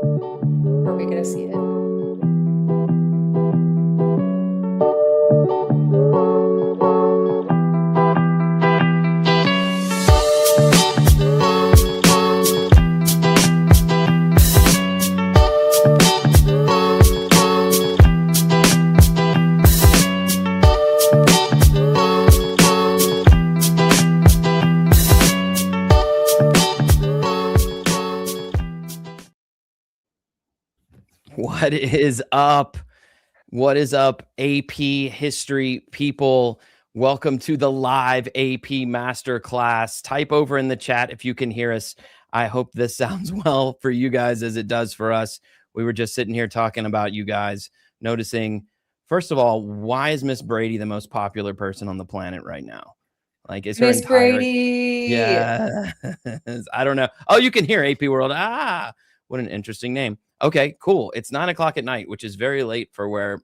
Are we gonna see it? What is up? What is up, AP history people? Welcome to the live AP Masterclass. Type over in the chat if you can hear us. I hope this sounds well for you guys as it does for us. We were just sitting here talking about you guys, noticing, first of all, why is Miss Brady the most popular person on the planet right now? Like, is her Miss entire... Brady. Yeah. I don't know. Oh, you can hear AP World. Ah, what an interesting name. Okay, cool. It's 9 o'clock at night, which is very late for where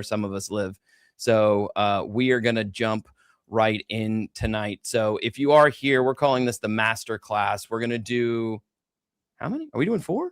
some of us live. So we are gonna jump right in tonight. So if you are here, we're calling this the master class. We're gonna do how many? Are we doing 4?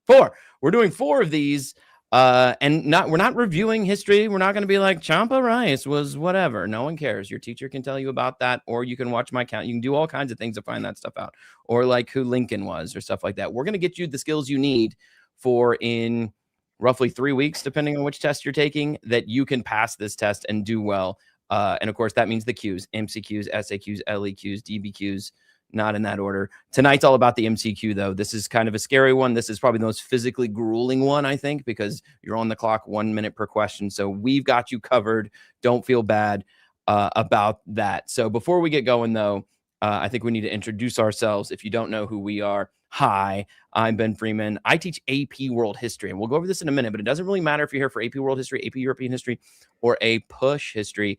4. We're doing 4 of these. And we're not reviewing history. We're not going to be like Champa Rice was whatever. No one cares. Your teacher can tell you about that, or you can watch my count. You can do all kinds of things to find that stuff out, or like who Lincoln was or stuff like that. We're going to get you the skills you need for in roughly 3 weeks, depending on which test you're taking, that you can pass this test and do well. And of course, that means the Qs, MCQs, SAQs, LEQs, DBQs, not in that order. Tonight's all about the MCQ, though. This is kind of a scary one. This is probably the most physically grueling one, I think, because you're on the clock 1 minute per question. So we've got you covered. Don't feel bad about that. So before we get going, though, I think we need to introduce ourselves. If you don't know who we are, hi, I'm Ben Freeman. I teach AP World History, and we'll go over this in a minute, but it doesn't really matter if you're here for AP World History, AP European History, or a push history.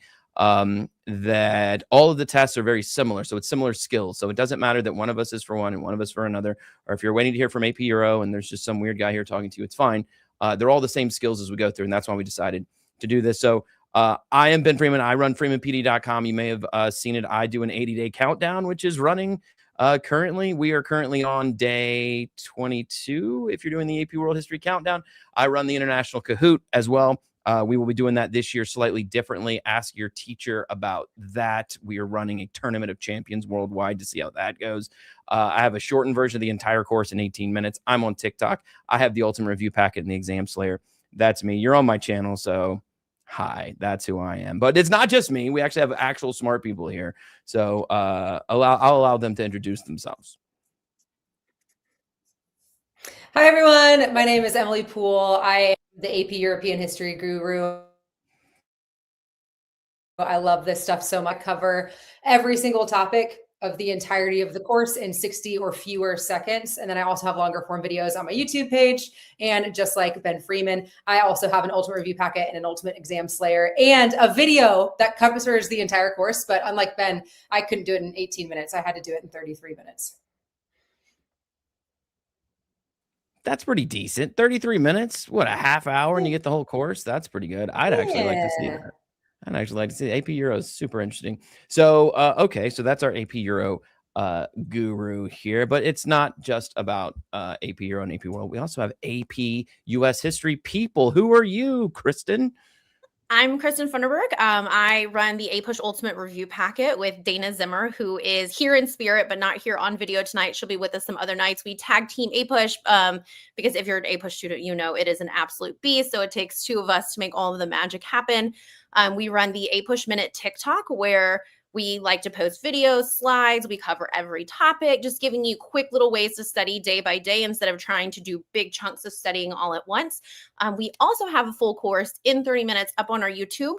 That all of the tests are very similar. So it's similar skills. So it doesn't matter that one of us is for one and one of us for another, or if you're waiting to hear from AP Euro and there's just some weird guy here talking to you, it's fine. They're all the same skills as we go through. And that's why we decided to do this. So I am Ben Freeman. I run freemanpd.com. You may have seen it. I do an 80-day countdown, which is running currently. We are currently on day 22. If you're doing the AP World History Countdown, I run the International Kahoot as well. We will be doing that this year slightly differently. Ask your teacher about that. We are running a tournament of champions worldwide to see how that goes. I have a shortened version of the entire course in 18 minutes. I'm on TikTok. I have the Ultimate Review Packet and the Exam Slayer. That's me. You're on my channel, so hi, that's who I am. But it's not just me. We actually have actual smart people here. So I'll allow them to introduce themselves. Hi, everyone. My name is Emily Poole. I am the AP European History guru. I love this stuff so much. I cover every single topic of the entirety of the course in 60 or fewer seconds. And then I also have longer form videos on my YouTube page. And just like Ben Freeman, I also have an Ultimate Review Packet and an Ultimate Exam Slayer and a video that covers the entire course. But unlike Ben, I couldn't do it in 18 minutes. I had to do it in 33 minutes. That's pretty decent. 33 minutes, what, a half hour, and you get the whole course? That's pretty good. I'd actually like to see that. I'd actually like to see AP Euro is super interesting. So, okay, so that's our AP Euro guru here, but it's not just about AP Euro and AP World. We also have AP US History people. Who are you, Kristen? I'm Kristen Funderburg. I run the A-Push Ultimate Review Packet with Dana Zimmer, who is here in spirit, but not here on video tonight. She'll be with us some other nights. We tag team A-Push because if you're an A-Push student, you know it is an absolute beast. So it takes 2 of us to make all of the magic happen. We run the A-Push Minute TikTok, where we like to post videos, slides. We cover every topic, just giving you quick little ways to study day by day instead of trying to do big chunks of studying all at once. We also have a full course in 30 minutes up on our YouTube,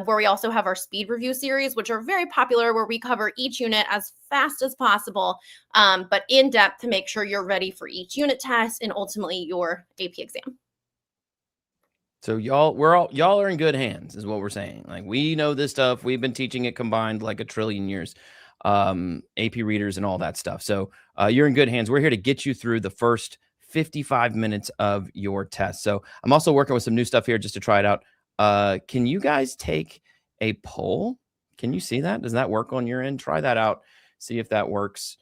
where we also have our speed review series, which are very popular, where we cover each unit as fast as possible, but in depth to make sure you're ready for each unit test and ultimately your AP exam. So y'all are in good hands, is what we're saying. Like, we know this stuff. We've been teaching it combined like a trillion years. AP readers and all that stuff. So you're in good hands. We're here to get you through the first 55 minutes of your test. So I'm also working with some new stuff here just to try it out. Can you guys take a poll? Can you see that? Does that work on your end? Try that out. See if that works.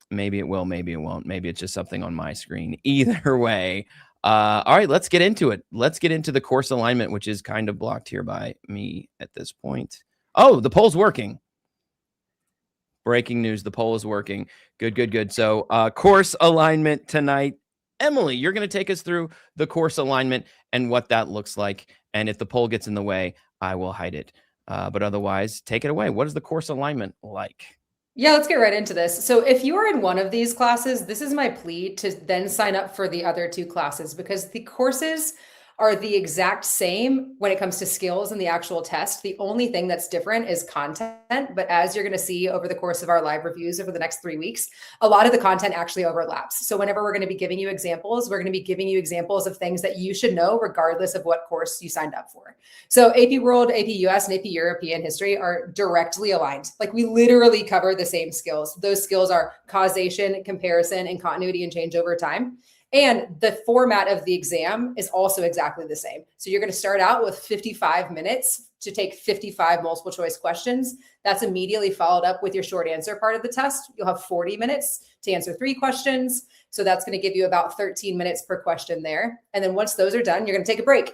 Maybe it will, maybe it won't. Maybe it's just something on my screen. Either way, all right, let's get into it. Let's get into the course alignment, which is kind of blocked here by me at this point. Oh, the poll's working. Breaking news, the poll is working. Good, good, good. So course alignment tonight. Emily, you're going to take us through the course alignment and what that looks like. And if the poll gets in the way, I will hide it. But otherwise, take it away. What is the course alignment like? Yeah, let's get right into this. So if you are in one of these classes, this is my plea to then sign up for the other two classes, because the courses are the exact same when it comes to skills and the actual test. The only thing that's different is content. But as you're going to see over the course of our live reviews over the next 3 weeks, a lot of the content actually overlaps. So whenever we're going to be giving you examples, we're going to be giving you examples of things that you should know regardless of what course you signed up for. So AP World, AP US, and AP European History are directly aligned. Like, we literally cover the same skills. Those skills are causation, comparison, and continuity and change over time. And the format of the exam is also exactly the same. So you're going to start out with 55 minutes to take 55 multiple choice questions. That's immediately followed up with your short answer part of the test. You'll have 40 minutes to answer 3 questions. So that's going to give you about 13 minutes per question there. And then once those are done, you're going to take a break.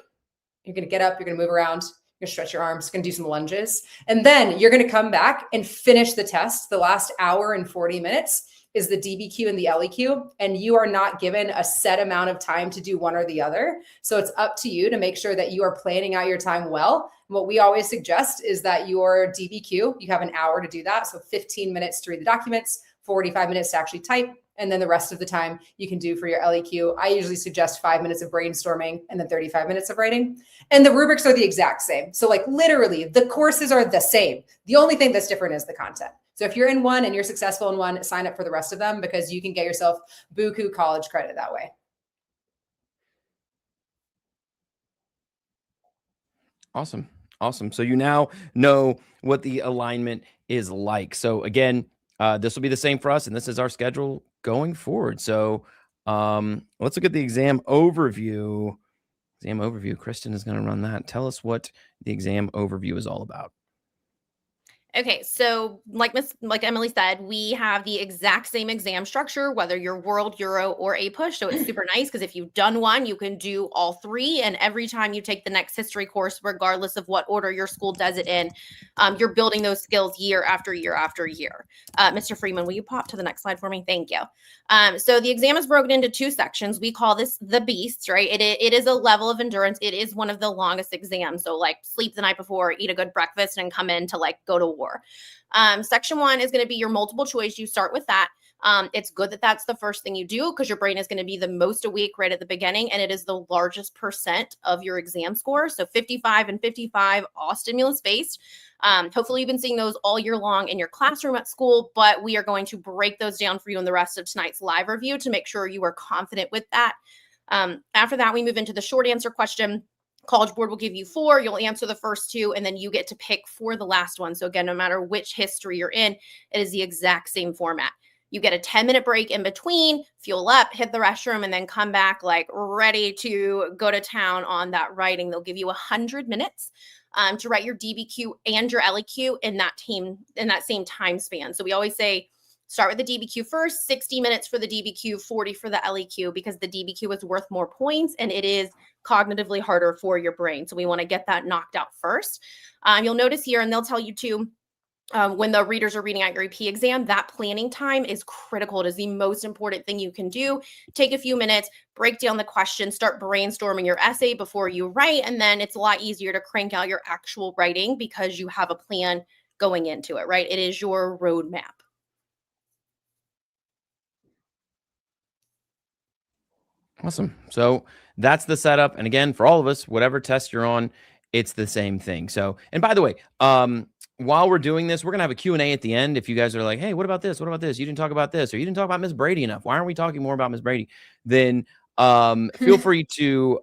You're going to get up, you're going to move around, you're going to stretch your arms, you're going to do some lunges. And then you're going to come back and finish the test. The last hour and 40 minutes is the DBQ and the LEQ, and you are not given a set amount of time to do one or the other. So it's up to you to make sure that you are planning out your time well. And what we always suggest is that your DBQ, you have an hour to do that. So 15 minutes to read the documents, 45 minutes to actually type, and then the rest of the time you can do for your LEQ. I usually suggest 5 minutes of brainstorming and then 35 minutes of writing. And the rubrics are the exact same. So like literally the courses are the same. The only thing that's different is the content. So if you're in one and you're successful in one, sign up for the rest of them, because you can get yourself buku college credit that way. Awesome. Awesome. So you now know what the alignment is like. So again, this will be the same for us, and this is our schedule going forward. So let's look at the exam overview. Exam overview. Kristen is going to run that. Tell us what the exam overview is all about. Okay, so like Emily said, we have the exact same exam structure, whether you're World, Euro, or APUSH. So it's super nice because if you've done one, you can do all 3. And every time you take the next history course, regardless of what order your school does it in, you're building those skills year after year after year. Mr. Freeman, will you pop to the next slide for me? Thank you. So the exam is broken into 2 sections. We call this the beast, right? It is a level of endurance. It is one of the longest exams. So like sleep the night before, eat a good breakfast, and come in to like go to war. Section 1 is going to be your multiple choice. You start with that. It's good that that's the first thing you do, because your brain is going to be the most awake right at the beginning, and it is the largest percent of your exam score. So 55 and 55, all stimulus based. Hopefully you've been seeing those all year long in your classroom at school, but we are going to break those down for you in the rest of tonight's live review to make sure you are confident with that. After that, we move into the short answer question. College Board will give you 4. You'll answer the first 2, and then you get to pick for the last one. So again, no matter which history you're in, it is the exact same format. You get a 10-minute break in between, fuel up, hit the restroom, and then come back like ready to go to town on that writing. They'll give you 100 minutes to write your DBQ and your LEQ in that same time span. So we always say, start with the DBQ first, 60 minutes for the DBQ, 40 for the LEQ, because the DBQ is worth more points and it is cognitively harder for your brain. So we want to get that knocked out first. You'll notice here, and they'll tell you too, when the readers are reading out your AP exam, that planning time is critical. It is the most important thing you can do. Take a few minutes, break down the question, start brainstorming your essay before you write, and then it's a lot easier to crank out your actual writing because you have a plan going into it, right? It is your roadmap. Awesome. So that's the setup. And again, for all of us, whatever test you're on, it's the same thing. So, and by the way, while we're doing this, we're going to have a Q&A at the end. If you guys are like, hey, what about this? What about this? You didn't talk about this, or you didn't talk about Miss Brady enough. Why aren't we talking more about Miss Brady? Then feel free to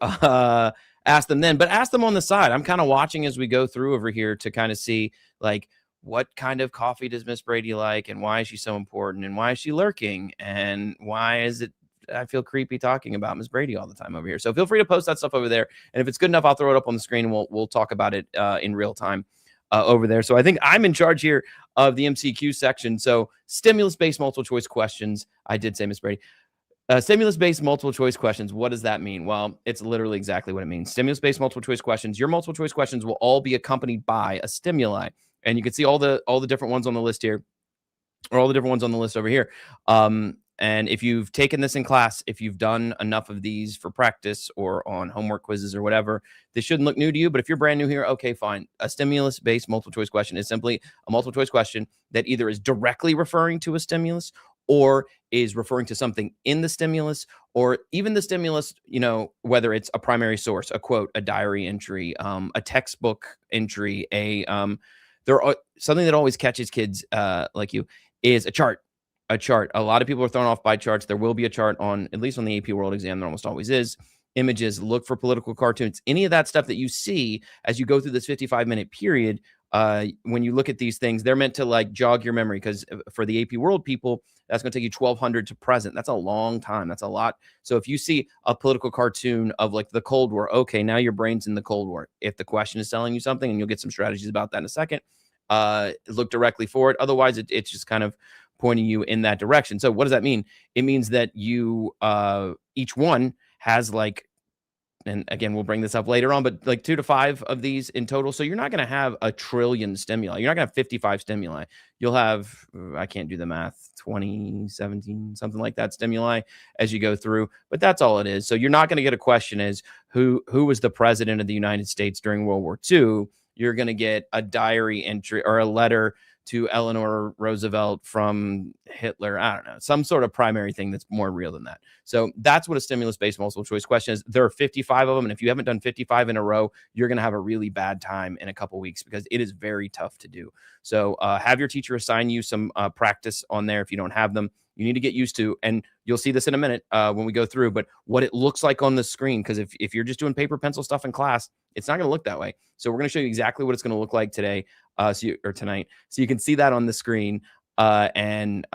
ask them then, but ask them on the side. I'm kind of watching as we go through over here to kind of see like, what kind of coffee does Miss Brady like? And why is she so important? And why is she lurking? And why is it I feel creepy talking about Miss Brady all the time over here? So feel free to post that stuff over there. And if it's good enough, I'll throw it up on the screen and we'll talk about it in real time. over there. So I think I'm in charge here of the MCQ section. So stimulus-based multiple choice questions. I did say, Miss Brady. Stimulus-based multiple choice questions. What does that mean? Well, it's literally exactly what it means. Stimulus-based multiple choice questions. Your multiple choice questions will all be accompanied by a stimuli, and you can see all the different ones on the list here, or all the different ones on the list over here. And if you've taken this in class, if you've done enough of these for practice or on homework quizzes or whatever, this shouldn't look new to you. But if you're brand new here, okay, fine. A stimulus-based multiple choice question is simply a multiple choice question that either is directly referring to a stimulus or is referring to something in the stimulus, or even the stimulus, whether it's a primary source, a quote, a diary entry, a textbook entry, something that always catches kids like you is a chart. A chart. A lot of people are thrown off by charts. There will be a chart at least on the AP World exam. There almost always is. Images, look for political cartoons, any of that stuff that you see as you go through this 55-minute period. When you look at these things, they're meant to like jog your memory, because for the AP World people, that's going to take you 1200 to present. That's a long time. That's a lot. So if you see a political cartoon of like the Cold War, okay, now your brain's in the Cold War. If the question is telling you something, and you'll get some strategies about that in a second, look directly for it. Otherwise, it's just kind of pointing you in that direction. So what does that mean? It means that you, each one has like, and again, we'll bring this up later on, but like 2 to 5 of these in total. So you're not going to have a trillion stimuli. You're not going to have 55 stimuli. You'll have, I can't do the math, 20, 17, something like that stimuli as you go through, but that's all it is. So you're not going to get a question as who was the president of the United States during World War II. You're going to get a diary entry or a letter to Eleanor Roosevelt from Hitler. I don't know, some sort of primary thing that's more real than that. So that's what a stimulus-based multiple choice question is. There are 55 of them. And if you haven't done 55 in a row, you're going to have a really bad time in a couple of weeks, because it is very tough to do. So have your teacher assign you some practice on there if you don't have them. You need to get used to, and you'll see this in a minute when we go through, but what it looks like on the screen, because if you're just doing paper pencil stuff in class, it's not going to look that way. So we're going to show you exactly what it's going to look like today, or tonight, so you can see that on the screen and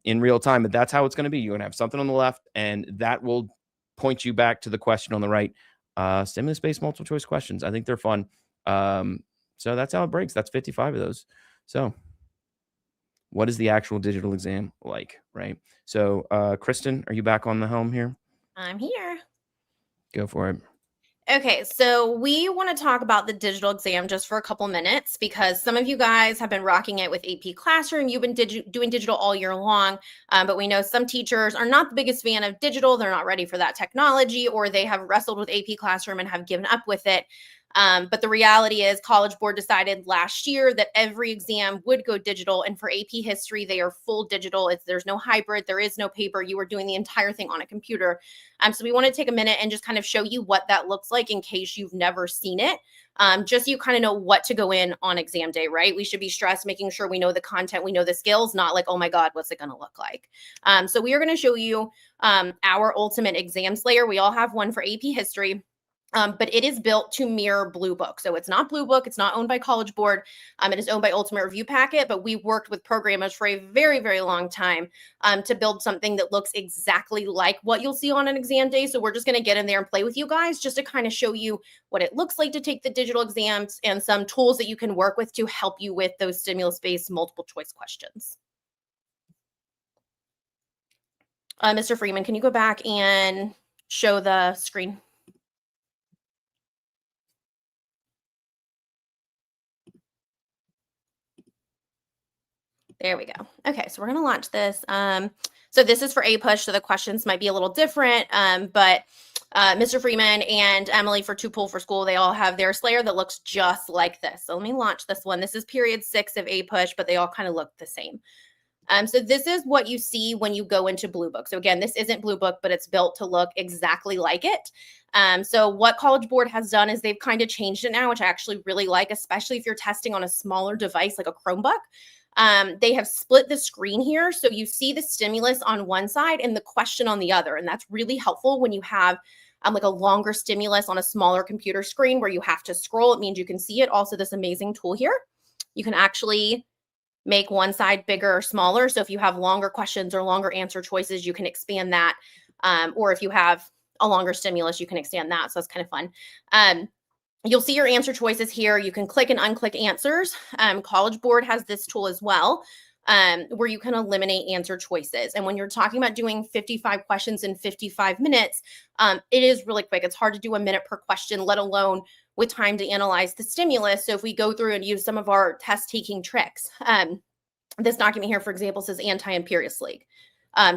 in real time. But that's how it's going to be. You're going to have something on the left, and that will point you back to the question on the right. Stimulus-based multiple choice questions. I think they're fun. So that's how it breaks. That's 55 of those. So what is the actual digital exam like, right? So, Kristen, are you back on the helm here? I'm here. Go for it. Okay, so we want to talk about the digital exam just for a couple minutes, because some of you guys have been rocking it with AP Classroom. You've been doing digital all year long, but we know some teachers are not the biggest fan of digital. They're not ready for that technology, or they have wrestled with AP Classroom and have given up with it. But the reality is College Board decided last year that every exam would go digital. And for AP History, they are full digital. There's no hybrid. There is no paper. You are doing the entire thing on a computer. So we want to take a minute and just kind of show you what that looks like in case you've never seen it. Just so you kind of know what to go in on exam day, right? We should be stressed, making sure we know the content, we know the skills, not like, oh my God, what's it going to look like? So we are going to show you our ultimate exam slayer. We all have one for AP History. But it is built to mirror Blue Book. So it's not Blue Book. It's not owned by College Board. It is owned by Ultimate Review Packet, but we worked with programmers for a very, very long time to build something that looks exactly like what you'll see on an exam day. So we're just going to get in there and play with you guys just to kind of show you what it looks like to take the digital exams and some tools that you can work with to help you with those stimulus-based multiple choice questions. Mr. Freeman, can you go back and show the screen? There we go. Okay, so we're going to launch this. So this is for APUSH, so the questions might be a little different, but Mr. Freeman and Emily for Two Pool for School, they all have their Slayer that looks just like this. So let me launch this one. This is period 6 of APUSH, but they all kind of look the same. So this is what you see when you go into Blue Book. So again, this isn't Blue Book, but it's built to look exactly like it. So what College Board has done is they've kind of changed it now, which I actually really like, especially if you're testing on a smaller device like a Chromebook. They have split the screen here. So you see the stimulus on one side and the question on the other. And that's really helpful when you have like a longer stimulus on a smaller computer screen where you have to scroll. It means you can see it. Also, this amazing tool here, you can actually make one side bigger or smaller. So if you have longer questions or longer answer choices, you can expand that. Or if you have a longer stimulus, you can expand that. So that's kind of fun. you'll see your answer choices here. You can click and unclick answers. College Board has this tool as well, where you can eliminate answer choices. And when you're talking about doing 55 questions in 55 minutes, it is really quick. It's hard to do a minute per question, let alone with time to analyze the stimulus. So if we go through and use some of our test taking tricks, this document here, for example, says anti-imperialist league.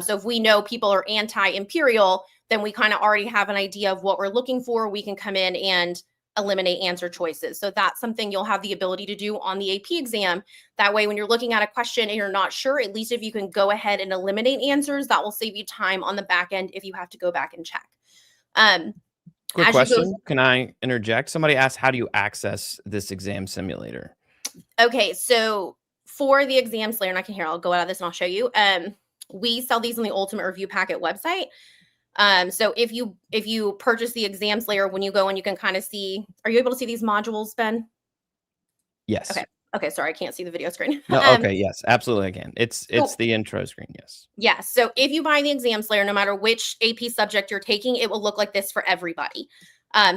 So if we know people are anti-imperial, then we kind of already have an idea of what we're looking for. We can come in and eliminate answer choices. So that's something you'll have the ability to do on the AP exam. That way, when you're looking at a question and you're not sure, at least if you can go ahead and eliminate answers, that will save you time on the back end if you have to go back and check. Quick question. Can I interject? Somebody asked, how do you access this exam simulator? Okay, so for the exam slayer, and I can hear, I'll go out of this and I'll show you. We sell these on the Ultimate Review Packet website. So if you purchase the exam slayer, when you go and you can kind of see, are you able to see these modules, Ben? Yes. Okay. Sorry, I can't see the video screen. No, okay. Yes, absolutely. I can. It's the intro screen. Yes. Yeah. So if you buy the exam slayer, no matter which AP subject you're taking, it will look like this for everybody.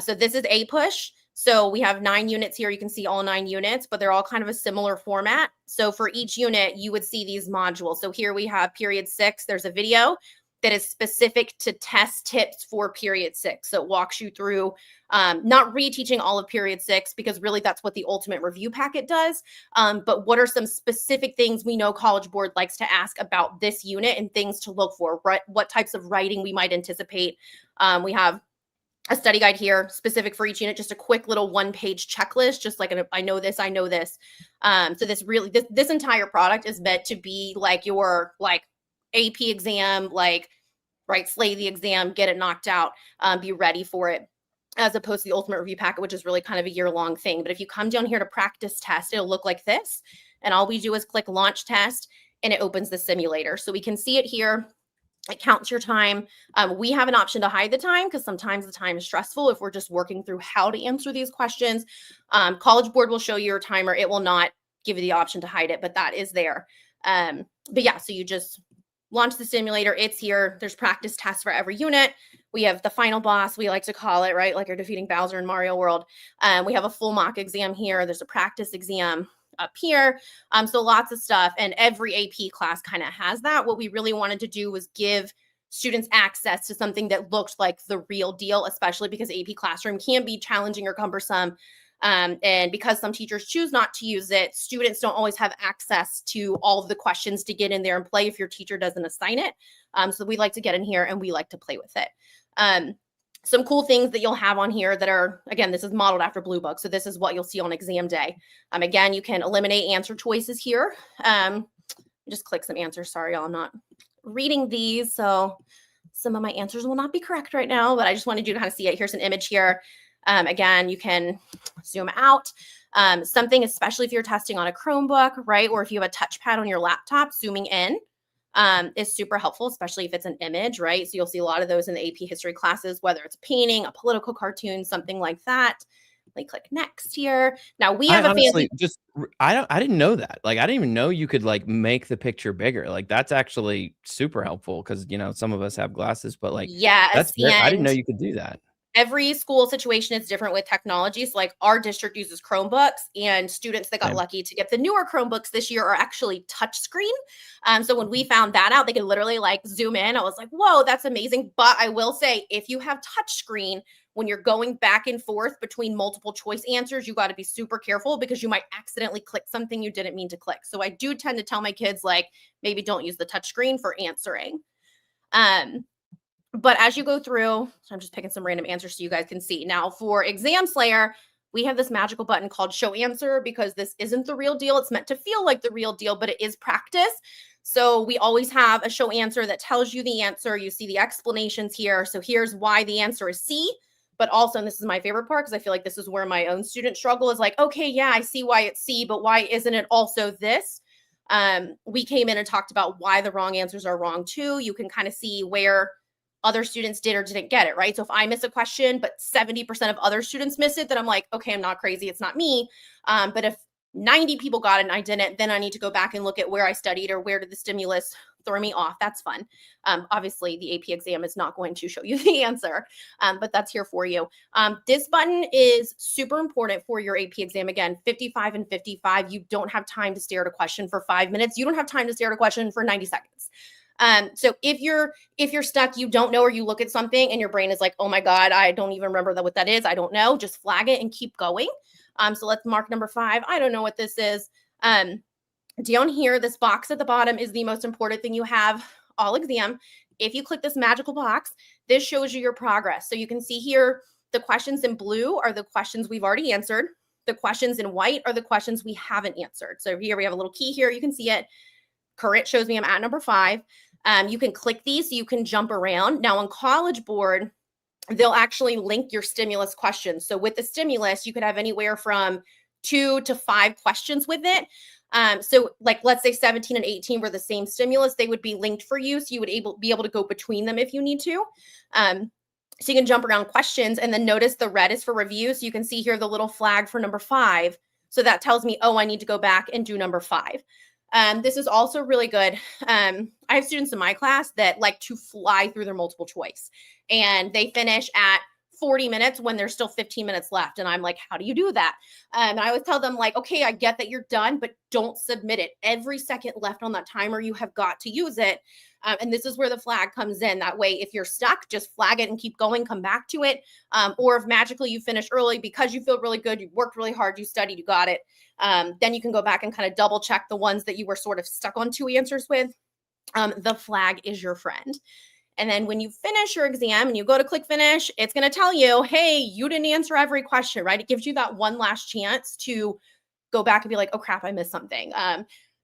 So this is APUSH. So we have 9 units here. You can see all 9 units, but they're all kind of a similar format. So for each unit, you would see these modules. So here we have period 6. There's a video that is specific to test tips for period 6. So it walks you through, not reteaching all of period 6, because really that's what the Ultimate Review Packet does. But what are some specific things we know College Board likes to ask about this unit and things to look for, what types of writing we might anticipate. We have a study guide here specific for each unit, just a quick little 1-page checklist, just like I know this. So this entire product is meant to be like your AP exam, slay the exam, get it knocked out, be ready for it, as opposed to the Ultimate Review Packet, which is really kind of a year-long thing. But if you come down here to practice test, it'll look like this. And all we do is click launch test and it opens the simulator. So we can see it here. It counts your time. We have an option to hide the time because sometimes the time is stressful if we're just working through how to answer these questions. College Board will show you your timer. It will not give you the option to hide it, but that is there. But yeah, so you just launch the simulator. It's here. There's practice tests for every unit. We have the final boss, we like to call it, right? Like you're defeating Bowser in Mario World. We have a full mock exam here. There's a practice exam up here. So lots of stuff. And every AP class kind of has that. What we really wanted to do was give students access to something that looked like the real deal, especially because AP Classroom can be challenging or cumbersome. And because some teachers choose not to use it, students don't always have access to all of the questions to get in there and play if your teacher doesn't assign it. So we like to get in here and we like to play with it. Some cool things that you'll have on here that are, again, this is modeled after Blue Book. So this is what you'll see on exam day. Again, you can eliminate answer choices here. Just click some answers. Sorry, y'all, I'm not reading these. So some of my answers will not be correct right now, but I just wanted you to kind of see it. Here's an image here. Again, you can zoom out. Something, especially if you're testing on a Chromebook, right? Or if you have a touchpad on your laptop, zooming in is super helpful, especially if it's an image, right? So you'll see a lot of those in the AP history classes, whether it's a painting, a political cartoon, something like that. Let me click next here. Now we have I didn't know that. I didn't even know you could make the picture bigger. That's actually super helpful because some of us have glasses, but yes, I didn't know you could do that. Every school situation is different with technology. So our district uses Chromebooks, and students that got lucky to get the newer Chromebooks this year are actually touchscreen. So when we found that out, they could literally zoom in. I was like, whoa, that's amazing. But I will say, if you have touchscreen, when you're going back and forth between multiple choice answers, you got to be super careful because you might accidentally click something you didn't mean to click. So I do tend to tell my kids, maybe don't use the touchscreen for answering. But as you go through, so I'm just picking some random answers so you guys can see. Now for Exam Slayer, we have this magical button called Show Answer because this isn't the real deal. It's meant to feel like the real deal, but it is practice. So we always have a show answer that tells you the answer. You see the explanations here. So here's why the answer is C. But also, and this is my favorite part because I feel like this is where my own student struggle is okay, yeah, I see why it's C, but why isn't it also this? We came in and talked about why the wrong answers are wrong too. You can kind of see where other students did or didn't get it, right? So if I miss a question, but 70% of other students miss it, then I'm like, okay, I'm not crazy. It's not me. But if 90 people got it and I didn't, then I need to go back and look at where I studied or where did the stimulus throw me off. That's fun. Obviously, the AP exam is not going to show you the answer, but that's here for you. This button is super important for your AP exam. Again, 55 and 55. You don't have time to stare at a question for 5 minutes. You don't have time to stare at a question for 90 seconds. So if you're stuck, you don't know, or you look at something and your brain is like, oh my God, I don't even remember what that is. I don't know. Just flag it and keep going. So let's mark number 5. I don't know what this is. Down here, this box at the bottom is the most important thing you have all exam. If you click this magical box, this shows you your progress. So you can see here, the questions in blue are the questions we've already answered. The questions in white are the questions we haven't answered. So here we have a little key here. You can see it. Current shows me I'm at number 5. You can click these so you can jump around. Now on College Board, they'll actually link your stimulus questions. So with the stimulus, you could have anywhere from 2 to 5 questions with it. So like, let's say 17 and 18 were the same stimulus, they would be linked for you. So you would be able to go between them if you need to. So you can jump around questions, and then notice the red is for review. So you can see here the little flag for number 5. So that tells me, oh, I need to go back and do number 5. This is also really good. I have students in my class that like to fly through their multiple choice, and they finish at 40 minutes when there's still 15 minutes left. And I'm like, how do you do that? And I always tell them, like, okay, I get that you're done, but don't submit it. Every second left on that timer, you have got to use it. And this is where the flag comes in. That way, if you're stuck, just flag it and keep going, come back to it. Or if magically you finish early because you feel really good, you worked really hard, you studied, you got it. Then you can go back and kind of double check the ones that you were sort of stuck on 2 answers with. The flag is your friend. And then when you finish your exam and you go to click finish, it's going to tell you, hey, you didn't answer every question, right? It gives you that one last chance to go back and be like, oh crap, I missed something.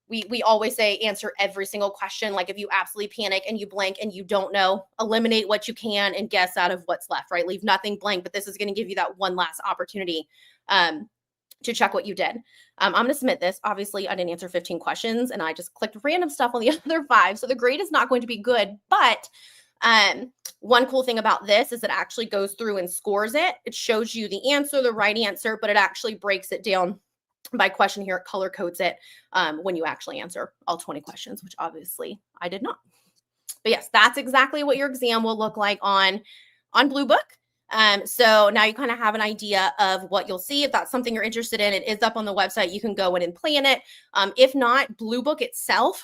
We always say answer every single question. Like if you absolutely panic and you blank and you don't know, eliminate what you can and guess out of what's left, right? Leave nothing blank, but this is going to give you that one last opportunity to check what you did. I'm going to submit this. Obviously, I didn't answer 15 questions and I just clicked random stuff on the other 5. So the grade is not going to be good, but one cool thing about this is it actually goes through and scores it. It shows you the answer, the right answer, but it actually breaks it down by question here. It color codes it when you actually answer all 20 questions, which obviously I did not. But yes, that's exactly what your exam will look like on Blue Book. So now you kind of have an idea of what you'll see. If that's something you're interested in, it is up on the website. You can go in and plan it. If not, Blue Book itself,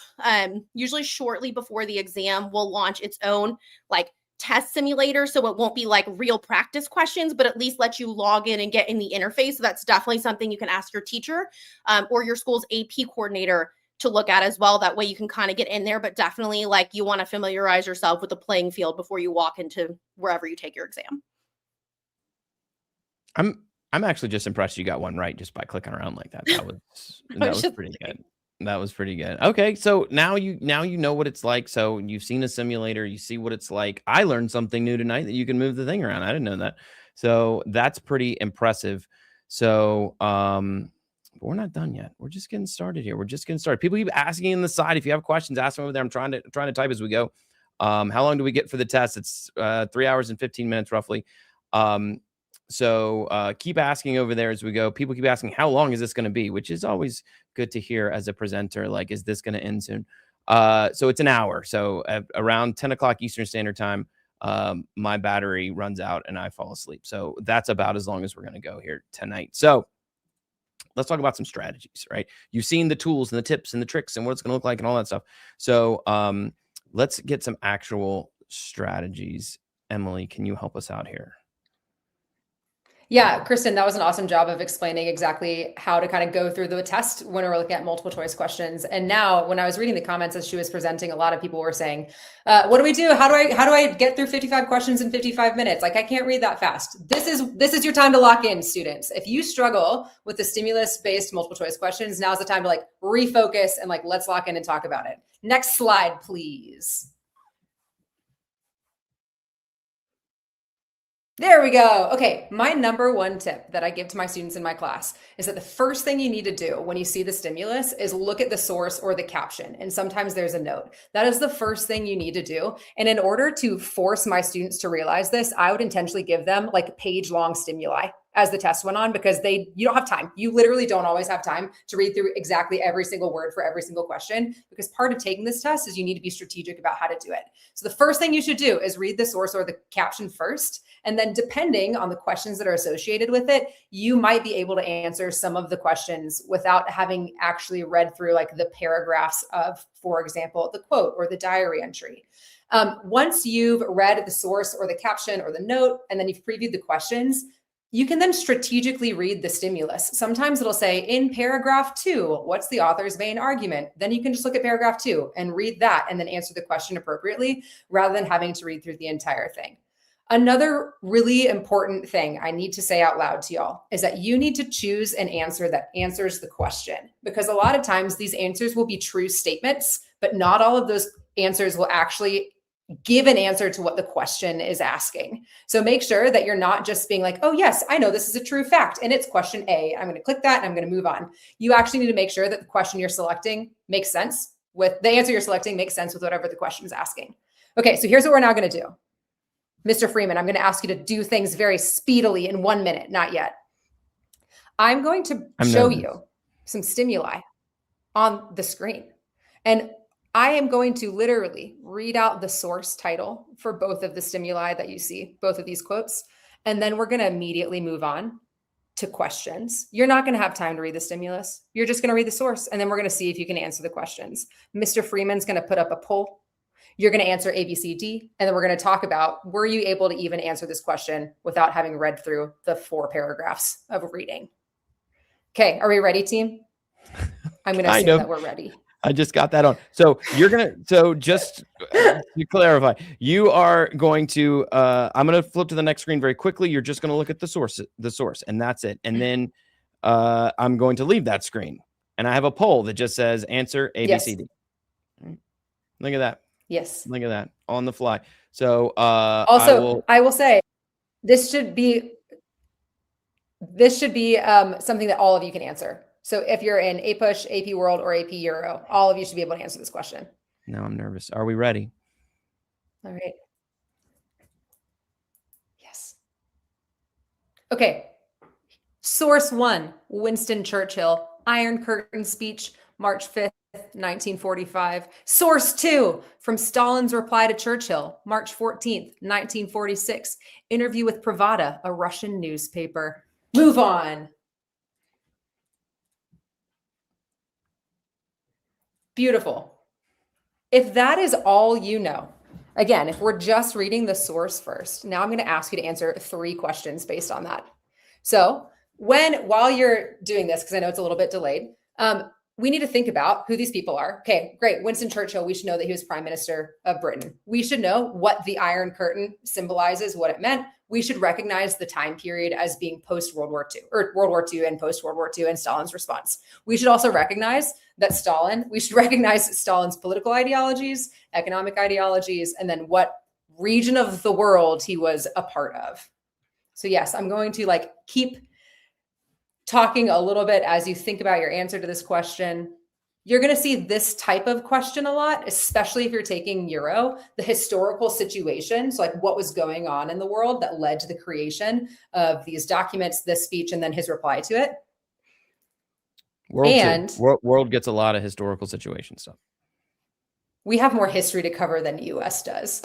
usually shortly before the exam, will launch its own like test simulator. So it won't be like real practice questions, but at least let you log in and get in the interface. So that's definitely something you can ask your teacher or your school's AP coordinator to look at as well. That way you can kind of get in there, but definitely like you want to familiarize yourself with the playing field before you walk into wherever you take your exam. I'm actually just impressed you got one right just by clicking around like that. That was pretty good. That was pretty good. Okay, so now you know what it's like. So you've seen a simulator, you see what it's like. I learned something new tonight that you can move the thing around. I didn't know that. So that's pretty impressive. So but we're not done yet. We're just getting started here. We're just getting started. People keep asking in the side. If you have questions, ask them over there. I'm trying to type as we go. How long do we get for the test? It's 3 hours and 15 minutes roughly. So keep asking over there as we go. People keep asking, how long is this going to be? Which is always good to hear as a presenter. Like, is this going to end soon? So it's an hour. So at around 10 o'clock Eastern Standard Time, my battery runs out and I fall asleep. So that's about as long as we're going to go here tonight. So let's talk about some strategies, right? You've seen the tools and the tips and the tricks and what it's going to look like and all that stuff. So let's get some actual strategies. Emily, can you help us out here? Yeah, Kristen, that was an awesome job of explaining exactly how to kind of go through the test when we're looking at multiple choice questions. And now when I was reading the comments as she was presenting, a lot of people were saying, what do we do? How do I get through 55 questions in 55 minutes? Like, I can't read that fast. This is your time to lock in, students. If you struggle with the stimulus-based multiple choice questions, now's the time to like refocus and like, let's lock in and talk about it. Next slide, please. There we go. Okay, my number one tip that I give to my students in my class is that the first thing you need to do when you see the stimulus is look at the source or the caption. And sometimes there's a note. That is the first thing you need to do. And in order to force my students to realize this, I would intentionally give them like page-long stimuli as the test went on, because you don't have time. You literally don't always have time to read through exactly every single word for every single question, because part of taking this test is you need to be strategic about how to do it. So the first thing you should do is read the source or the caption first. And then depending on the questions that are associated with it, you might be able to answer some of the questions without having actually read through like the paragraphs of, for example, the quote or the diary entry. Once you've read the source or the caption or the note, and then you've previewed the questions, you can then strategically read the stimulus. Sometimes it'll say in paragraph 2, what's the author's main argument? Then you can just look at paragraph 2 and read that and then answer the question appropriately, rather than having to read through the entire thing. Another really important thing I need to say out loud to y'all is that you need to choose an answer that answers the question, because a lot of times these answers will be true statements, but not all of those answers will actually give an answer to what the question is asking. So make sure that you're not just being like, oh yes, I know this is a true fact and it's question A. I'm going to click that and I'm going to move on. You actually need to make sure that the question you're selecting makes sense with the answer you're selecting, makes sense with whatever the question is asking. Okay, so here's what we're now going to do. Mr. Freeman, I'm going to ask you to do things very speedily in 1 minute, not yet. I'm going to show you some stimuli on the screen. And I am going to literally read out the source title for both of the stimuli that you see, both of these quotes. And then we're going to immediately move on to questions. You're not going to have time to read the stimulus. You're just going to read the source. And then we're going to see if you can answer the questions. Mr. Freeman's going to put up a poll. You're going to answer A, B, C, D. And then we're going to talk about, were you able to even answer this question without having read through the 4 paragraphs of reading? Okay. Are we ready, team? I'm going to assume that we're ready. I just got that on. So just to clarify, you are going to, I'm going to flip to the next screen very quickly. You're just going to look at the source, and that's it. And then I'm going to leave that screen. And I have a poll that just says answer A, B, C, D. Look at that. Yes. Look at that on the fly. So also, I will say this should be something that all of you can answer. So if you're in APUSH, AP World, or AP Euro, all of you should be able to answer this question. Now I'm nervous. Are we ready? All right. Yes. Okay. Source 1, Winston Churchill, Iron Curtain speech, March 5th, 1945. Source 2, from Stalin's reply to Churchill, March 14th, 1946. Interview with Pravda, a Russian newspaper. Move on. Beautiful. If that is all you know, again, if we're just reading the source first, now I'm going to ask you to answer 3 questions based on that. So while you're doing this, because I know it's a little bit delayed, we need to think about who these people are. Okay, great. Winston Churchill, we should know that he was Prime Minister of Britain. We should know what the Iron Curtain symbolizes, what it meant. We should recognize the time period as being post-World War II, or World War II and post-World War II and Stalin's response. We should also recognize Stalin's political ideologies, economic ideologies, and then what region of the world he was a part of. So yes, I'm going to keep talking a little bit as you think about your answer to this question. You're going to see this type of question a lot, especially if you're taking Euro, the historical situation. So what was going on in the world that led to the creation of these documents, this speech, and then his reply to it. World gets a lot of historical situation stuff. We have more history to cover than the US does.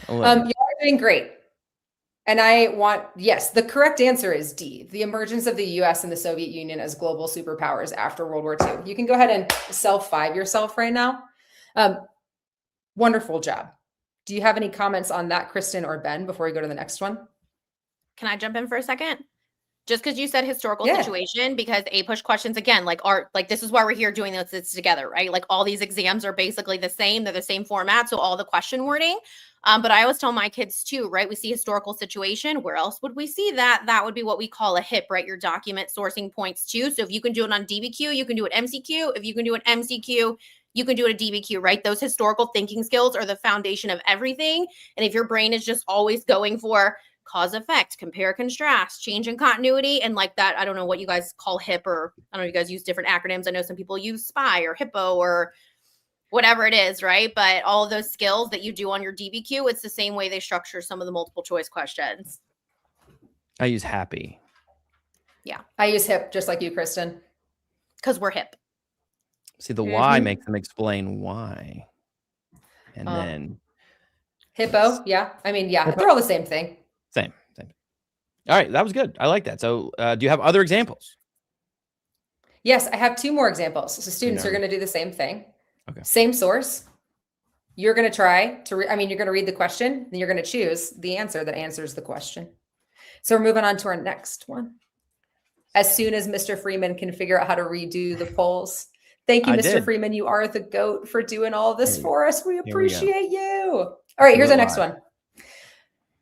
You are doing great. And yes, the correct answer is D, the emergence of the US and the Soviet Union as global superpowers after World War II. You can go ahead and self-5 yourself right now. Wonderful job. Do you have any comments on that, Kristen or Ben, before we go to the next one? Can I jump in for a second? Just because you said historical situation, because APUSH questions, again, this is why we're here doing this together, right? All these exams are basically the same. They're the same format. So all the question wording. But I always tell my kids too, right? We see historical situation. Where else would we see that? That would be what we call a HIP, right? Your document sourcing points too. So if you can do it on DBQ, you can do it MCQ. If you can do an MCQ, you can do it a DBQ, right? Those historical thinking skills are the foundation of everything. And if your brain is just always going for cause effect, compare, contrast, change in continuity, and that, I don't know what you guys call HIP, or I don't know if you guys use different acronyms. I know some people use SPY or HIPPO or whatever it is, right? But all of those skills that you do on your DBQ, it's the same way they structure some of the multiple choice questions. I use happy. I use hip, just like you, Kristen. Because we're hip. See, the Y makes them explain why. And then hippo. Yeah. I mean, yeah, they're all the same thing. Same. All right. That was good. I like that. So do you have other examples? Yes, I have 2 more examples. So students are going to do the same thing. Okay. Same source. You're going to try to, you're going to read the question, then you're going to choose the answer that answers the question. So we're moving on to our next one. As soon as Mr. Freeman can figure out how to redo the polls. Thank you, Mr. Freeman. You are the GOAT for doing all this for us. We appreciate you. All right, here's our next one.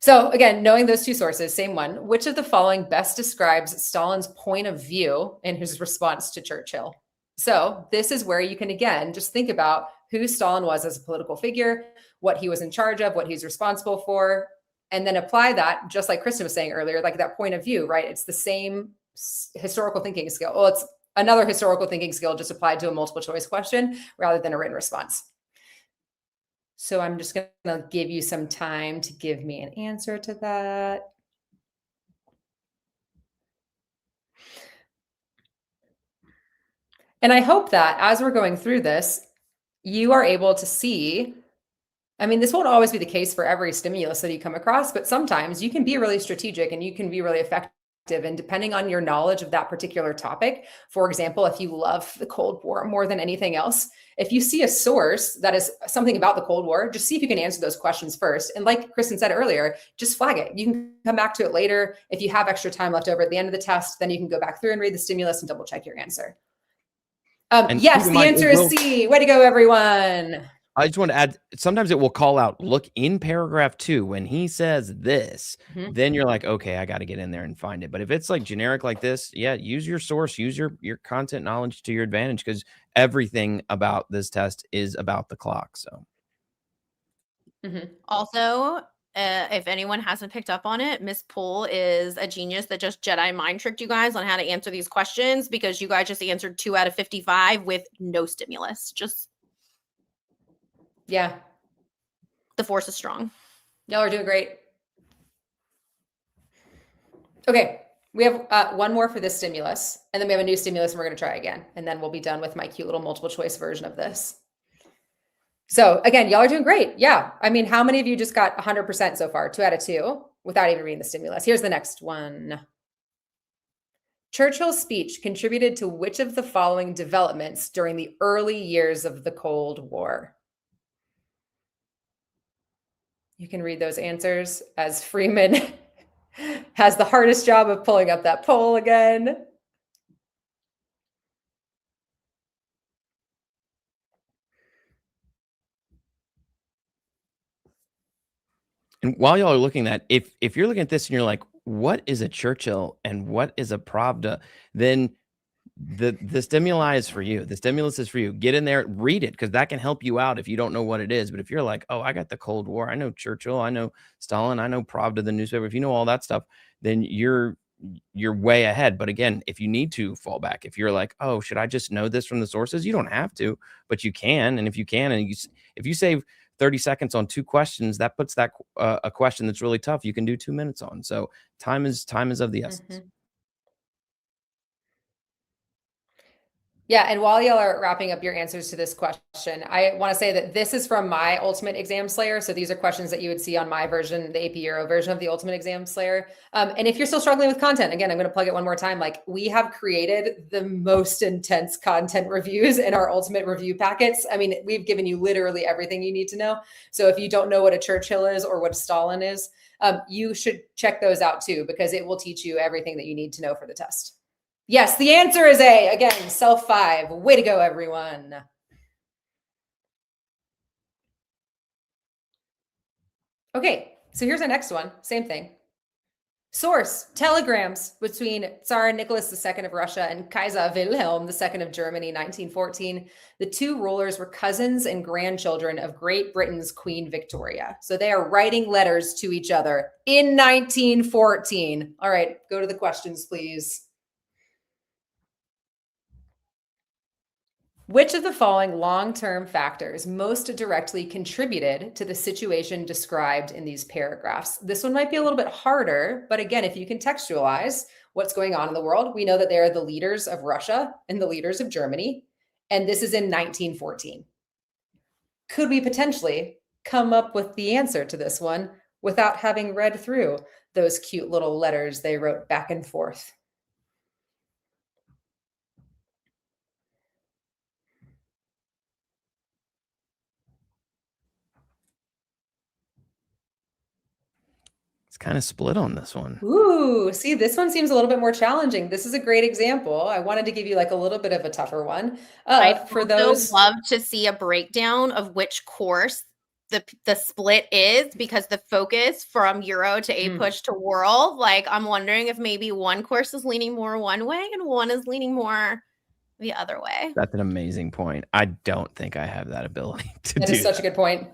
So again, knowing those 2 sources, same one. Which of the following best describes Stalin's point of view in his response to Churchill? So this is where you can, again, just think about who Stalin was as a political figure, what he was in charge of, what he's responsible for, and then apply that, just like Kristen was saying earlier, like that point of view, right? It's the same historical thinking skill. Well, it's another historical thinking skill just applied to a multiple choice question rather than a written response. So I'm just going to give you some time to give me an answer to that. And I hope that as we're going through this, you are able to see, I mean, this won't always be the case for every stimulus that you come across, but sometimes you can be really strategic and you can be really effective. And depending on your knowledge of that particular topic, for example, if you love the Cold War more than anything else, if you see a source that is something about the Cold War, just see if you can answer those questions first. And like Kristen said earlier, just flag it. You can come back to it later. If you have extra time left over at the end of the test, then you can go back through and read the stimulus and double check your answer. Yes, the answer is C. Way to go, everyone. I just want to add, sometimes it will call out, look in paragraph 2, when he says this, then you're like, okay, I got to get in there and find it. But if it's like generic like this, yeah, use your source, use your content knowledge to your advantage, because everything about this test is about the clock. So Also, if anyone hasn't picked up on it, Miss Poole is a genius that just Jedi mind tricked you guys on how to answer these questions, because you guys just answered 2 out of 55 with no stimulus. Yeah. The force is strong. Y'all are doing great. Okay. We have 1 more for this stimulus, and then we have a new stimulus and we're going to try again. And then we'll be done with my cute little multiple choice version of this. So again, y'all are doing great. Yeah. I mean, how many of you just got 100% so far? 2 out of 2 without even reading the stimulus. Here's the next one. Churchill's speech contributed to which of the following developments during the early years of the Cold War? You can read those answers as Freeman has the hardest job of pulling up that poll again. And while y'all are looking at, if you're looking at this and you're like, what is a Churchill and what is a Pravda, then the stimuli is for you. The stimulus is for you. Get in there, read it, because that can help you out if you don't know what it is. But if you're like, oh, I got the Cold War, I know Churchill, I know Stalin, I know Pravda, the newspaper. If you know all that stuff, then you're way ahead. But again, if you need to fall back, if you're like, oh, should I just know this from the sources? You don't have to, but you can. And if you can, and if you save 30 seconds on 2 questions, that puts that a question that's really tough, you can do 2 minutes on. So time is of the essence. Yeah, and while y'all are wrapping up your answers to this question, I want to say that this is from my Ultimate Exam Slayer. So these are questions that you would see on my version, the AP Euro version of the Ultimate Exam Slayer. And if you're still struggling with content, again, I'm going to plug it one more time. Like, we have created the most intense content reviews in our Ultimate Review packets. I mean, we've given you literally everything you need to know. So if you don't know what a Churchill is or what a Stalin is, you should check those out too, because it will teach you everything that you need to know for the test. Yes, the answer is A. Again, self 5. Way to go, everyone. Okay, so here's our next one. Same thing. Source: telegrams between Tsar Nicholas II of Russia and Kaiser Wilhelm II of Germany, 1914. The 2 rulers were cousins and grandchildren of Great Britain's Queen Victoria. So they are writing letters to each other in 1914. All right, go to the questions, please. Which of the following long-term factors most directly contributed to the situation described in these paragraphs? This one might be a little bit harder, but again, if you contextualize what's going on in the world, we know that they are the leaders of Russia and the leaders of Germany, and this is in 1914. Could we potentially come up with the answer to this one without having read through those cute little letters they wrote back and forth? It's kind of split on this one. Ooh, see, this one seems a little bit more challenging. This is a great example. I wanted to give you like a little bit of a tougher one. I'd For also those, love to see a breakdown of which course the split is, because the focus from Euro to A push to World, like I'm wondering if maybe one course is leaning more one way and one is leaning more the other way. That's an amazing point. I don't think I have that ability to do that is such a good point.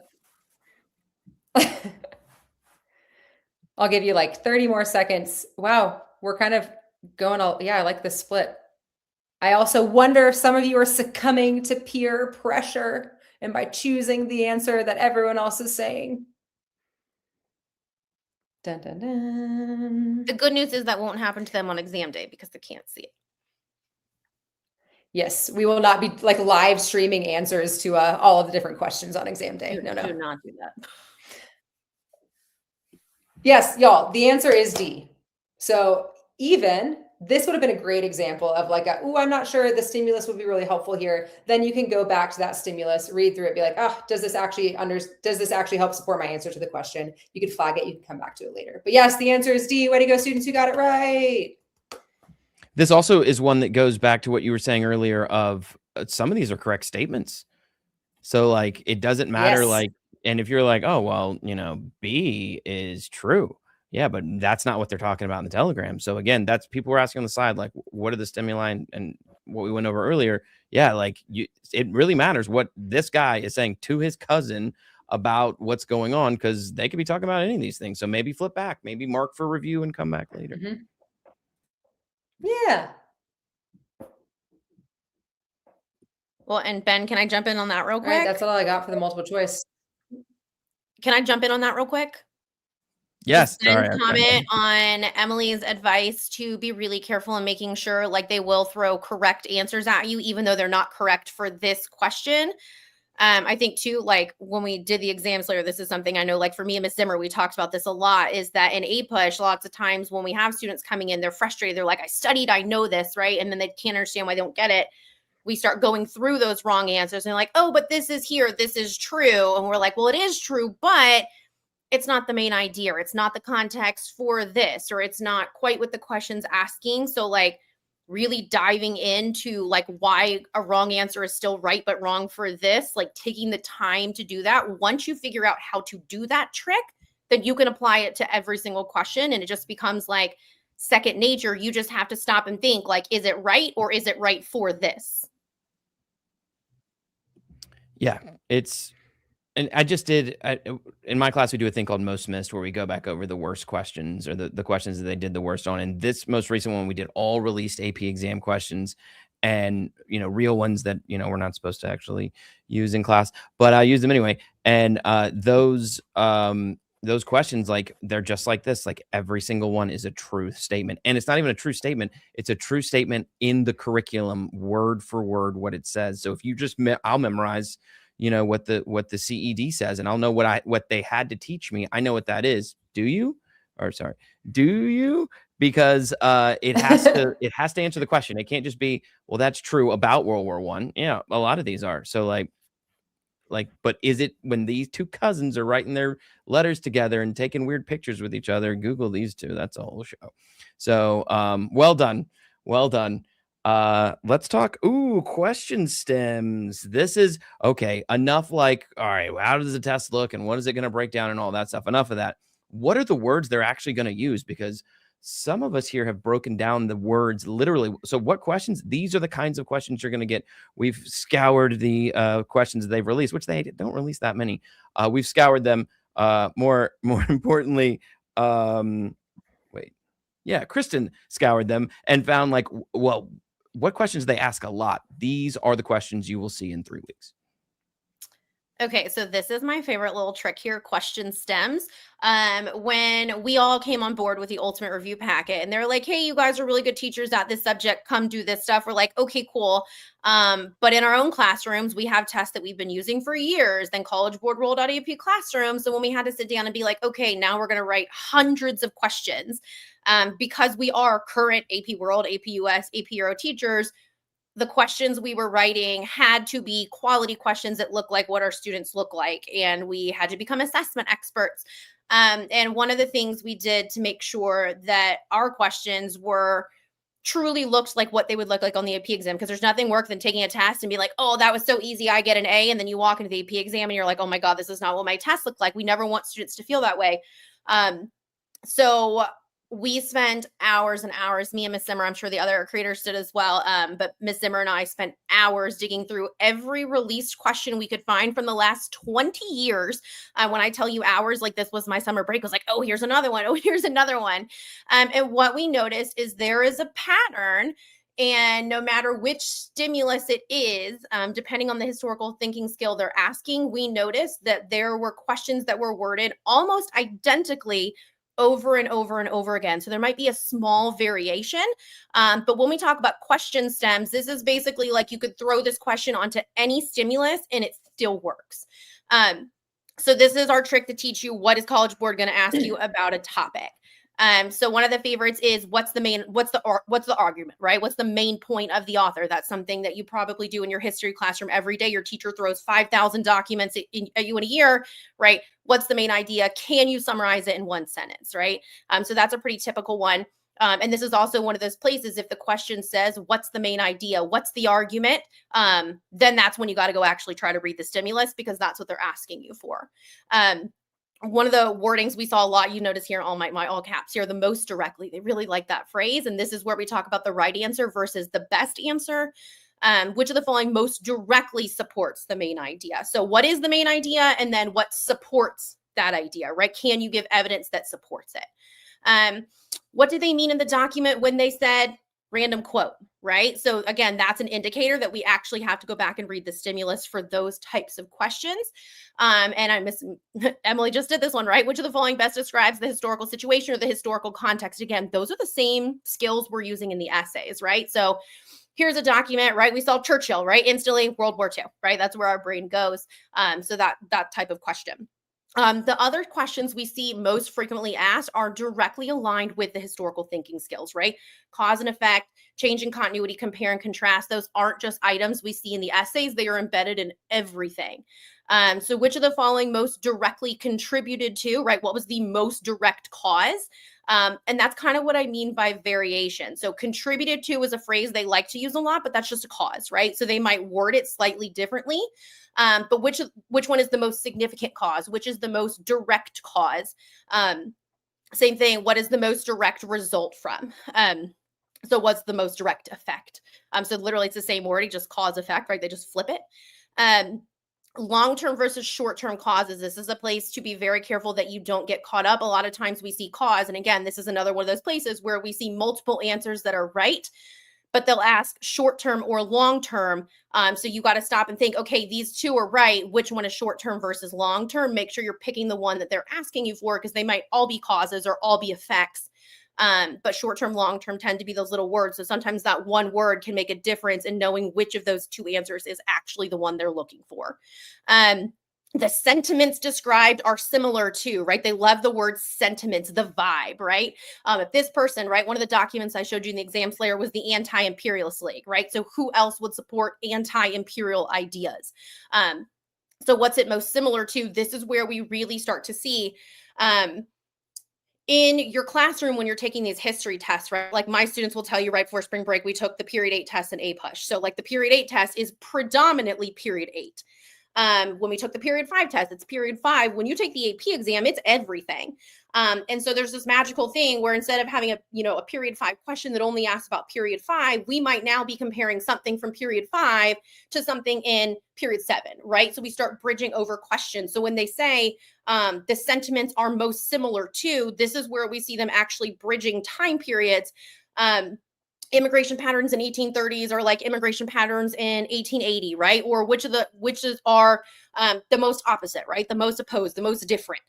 I'll give you like 30 more seconds. Wow, we're kind of going all, yeah, I like this split. I also wonder if some of you are succumbing to peer pressure and by choosing the answer that everyone else is saying. Dun, dun, dun. The good news is that won't happen to them on exam day because they can't see it. Yes, we will not be like live streaming answers to all of the different questions on exam day. Do not do that. Yes, y'all, the answer is D. So even this would have been a great example of like, oh, I'm not sure the stimulus would be really helpful here. Then you can go back to that stimulus, read through it, be like, oh, does this actually help support my answer to the question? You could flag it, you can come back to it later. But yes, the answer is D. Way to go, students who got it right. This also is one that goes back to what you were saying earlier of some of these are correct statements. So like, it doesn't matter. Yes. Like, and if you're like, oh, well, B is true. Yeah, but that's not what they're talking about in the Telegram. So again, that's people were asking on the side, like, what are the stimuli and what we went over earlier? Yeah, like it really matters what this guy is saying to his cousin about what's going on, because they could be talking about any of these things. So maybe flip back, maybe mark for review and come back later. Yeah. Well, and Ben, can I jump in on that real All quick? right, that's all I got for the multiple choice. Can I jump in on that real quick? Yes. Sorry. Comment on Emily's advice to be really careful in making sure like they will throw correct answers at you, even though they're not correct for this question. I think too, like when we did the exams later, this is something I know, like for me and Miss Zimmer, we talked about this a lot, is that in A-Push, lots of times when we have students coming in, they're frustrated. They're like, I studied, I know this, right? And then they can't understand why they don't get it. We start going through those wrong answers and like, oh, but this is here, this is true. And we're like, well, it is true, but it's not the main idea. It's not the context for this, or it's not quite what the question's asking. So like really diving into like why a wrong answer is still right, but wrong for this, like taking the time to do that. Once you figure out how to do that trick, then you can apply it to every single question. And it just becomes like second nature. You just have to stop and think like, is it right? Or is it right for this? Yeah, and I just did, in my class, we do a thing called Most Missed, where we go back over the worst questions or the questions that they did the worst on. And this most recent one, we did all released AP exam questions and, real ones that, we're not supposed to actually use in class, but I use them anyway. And those questions, like, they're just like this, like every single one is a truth statement. And it's not even a true statement. It's a true statement in the curriculum, word for word, what it says. So if you just, I'll memorize what the CED says, and I'll know what they had to teach me. I know what that is. Do you? Because it has to answer the question. It can't just be, well, that's true about World War I. Yeah, a lot of these are. So like, but is it when these two cousins are writing their letters together and taking weird pictures with each other? Google these two. That's a whole show. So well done. Let's talk question stems. This is okay, enough like, all right, well, how does the test look and what is it going to break down and all that stuff? Enough of that. What are the words they're actually going to use? Because some of us here have broken down the words literally. So what questions? These are the kinds of questions you're going to get. We've scoured the questions they've released, which they don't release that many. We've scoured them. More importantly, Kristen scoured them and found like, well, what questions they ask a lot. These are the questions you will see in 3 weeks. Okay, so this is my favorite little trick here, question stems. When we all came on board with the Ultimate Review Packet and they're like, hey, you guys are really good teachers at this subject, come do this stuff. We're like, okay, cool. But in our own classrooms, we have tests that we've been using for years. Then College Board rolled out AP Classroom. So when we had to sit down and be like, okay, now we're going to write hundreds of questions because we are current AP World, AP US, AP Euro teachers, the questions we were writing had to be quality questions that look like what our students look like. And we had to become assessment experts. And one of the things we did to make sure that our questions were truly looked like what they would look like on the AP exam, because there's nothing worse than taking a test and be like, oh, that was so easy, I get an A. And then you walk into the AP exam and you're like, oh my God, this is not what my test looked like. We never want students to feel that way. So we spent hours and hours, me and Miss Zimmer, I'm sure the other creators did as well, but Miss Zimmer and I spent hours digging through every released question we could find from the last 20 years. When I tell you hours, like this was my summer break, I was like, oh, here's another one. Oh, here's another one. And what we noticed is there is a pattern. And no matter which stimulus it is, depending on the historical thinking skill they're asking, we noticed that there were questions that were worded almost identically over and over and over again. So there might be a small variation. But when we talk about question stems, this is basically like you could throw this question onto any stimulus and it still works. So this is our trick to teach you what is College Board going to ask you about a topic. So one of the favorites is what's the argument, right? What's the main point of the author? That's something that you probably do in your history classroom every day. Your teacher throws 5,000 documents at you in a year, right? What's the main idea? Can you summarize it in one sentence, right? So that's a pretty typical one. And this is also one of those places, if the question says, what's the main idea? What's the argument? Then that's when you got to go actually try to read the stimulus, because that's what they're asking you for. One of the wordings we saw a lot, you notice here, all my all caps here, the most directly. They really like that phrase. And this is where we talk about the right answer versus the best answer. Which of the following most directly supports the main idea? So what is the main idea? And then what supports that idea, right? Can you give evidence that supports it? What did they mean in the document when they said random quote, right? So again, that's an indicator that we actually have to go back and read the stimulus for those types of questions. And Emily just did this one, right? Which of the following best describes the historical situation or the historical context? Again, those are the same skills we're using in the essays, right? So here's a document, right? We saw Churchill, right? Instantly World War II, right? That's where our brain goes. So that type of question. The other questions we see most frequently asked are directly aligned with the historical thinking skills, right? Cause and effect, change in continuity, compare and contrast. Those aren't just items we see in the essays. They are embedded in everything. So which of the following most directly contributed to, right? What was the most direct cause? And that's kind of what I mean by variation. So contributed to is a phrase they like to use a lot, but that's just a cause, right? So they might word it slightly differently. But which one is the most significant cause? Which is the most direct cause? Same thing. What is the most direct result from? So what's the most direct effect? So literally it's the same wording, just cause effect, right? They just flip it. Long-term versus short-term causes. This is a place to be very careful that you don't get caught up. A lot of times we see cause. And again, this is another one of those places where we see multiple answers that are right, but they'll ask short-term or long-term. So you got to stop and think, okay, these two are right. Which one is short-term versus long-term? Make sure you're picking the one that they're asking you for, because they might all be causes or all be effects. But short-term, long-term tend to be those little words. So sometimes that one word can make a difference in knowing which of those two answers is actually the one they're looking for. The sentiments described are similar too, right? They love the word sentiments, the vibe, right? If this person, right, one of the documents I showed you in the exam slayer was the Anti-Imperialist League, right? So who else would support anti-imperial ideas? So what's it most similar to? This is where we really start to see in your classroom when you're taking these history tests, right? Like my students will tell you right before spring break, we took the period 8 test and APUSH. So like the period 8 test is predominantly period 8. When we took the period 5 test, it's period 5. When you take the AP exam, it's everything. And so there's this magical thing where instead of having a period 5 question that only asks about period 5, we might now be comparing something from period 5 to something in period 7, right? So we start bridging over questions. So when they say the sentiments are most similar to, this is where we see them actually bridging time periods. immigration patterns in 1830s are like immigration patterns in 1880, right? Or which are the most opposite, right? The most opposed, the most different.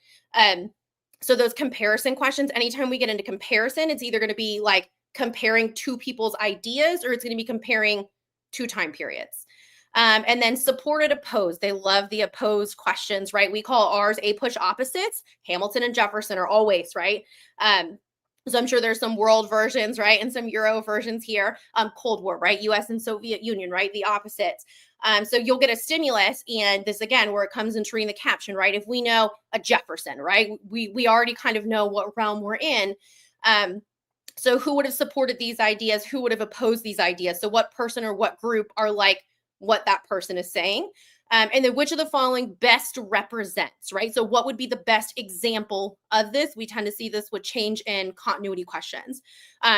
So those comparison questions, anytime we get into comparison, it's either going to be like comparing two people's ideas, or it's going to be comparing two time periods. And then supported opposed. They love the opposed questions, right? We call ours APUSH opposites. Hamilton and Jefferson are always, right? So I'm sure there's some world versions, right? And some Euro versions here. Cold War, right? US and Soviet Union, right? The opposites. So you'll get a stimulus, and this again, where it comes into reading the caption, right? If we know a Jefferson, right? We already kind of know what realm we're in. So who would have supported these ideas? Who would have opposed these ideas? So what person or what group are like what that person is saying? And then which of the following best represents, right? So what would be the best example of this? We tend to see this with change in continuity questions.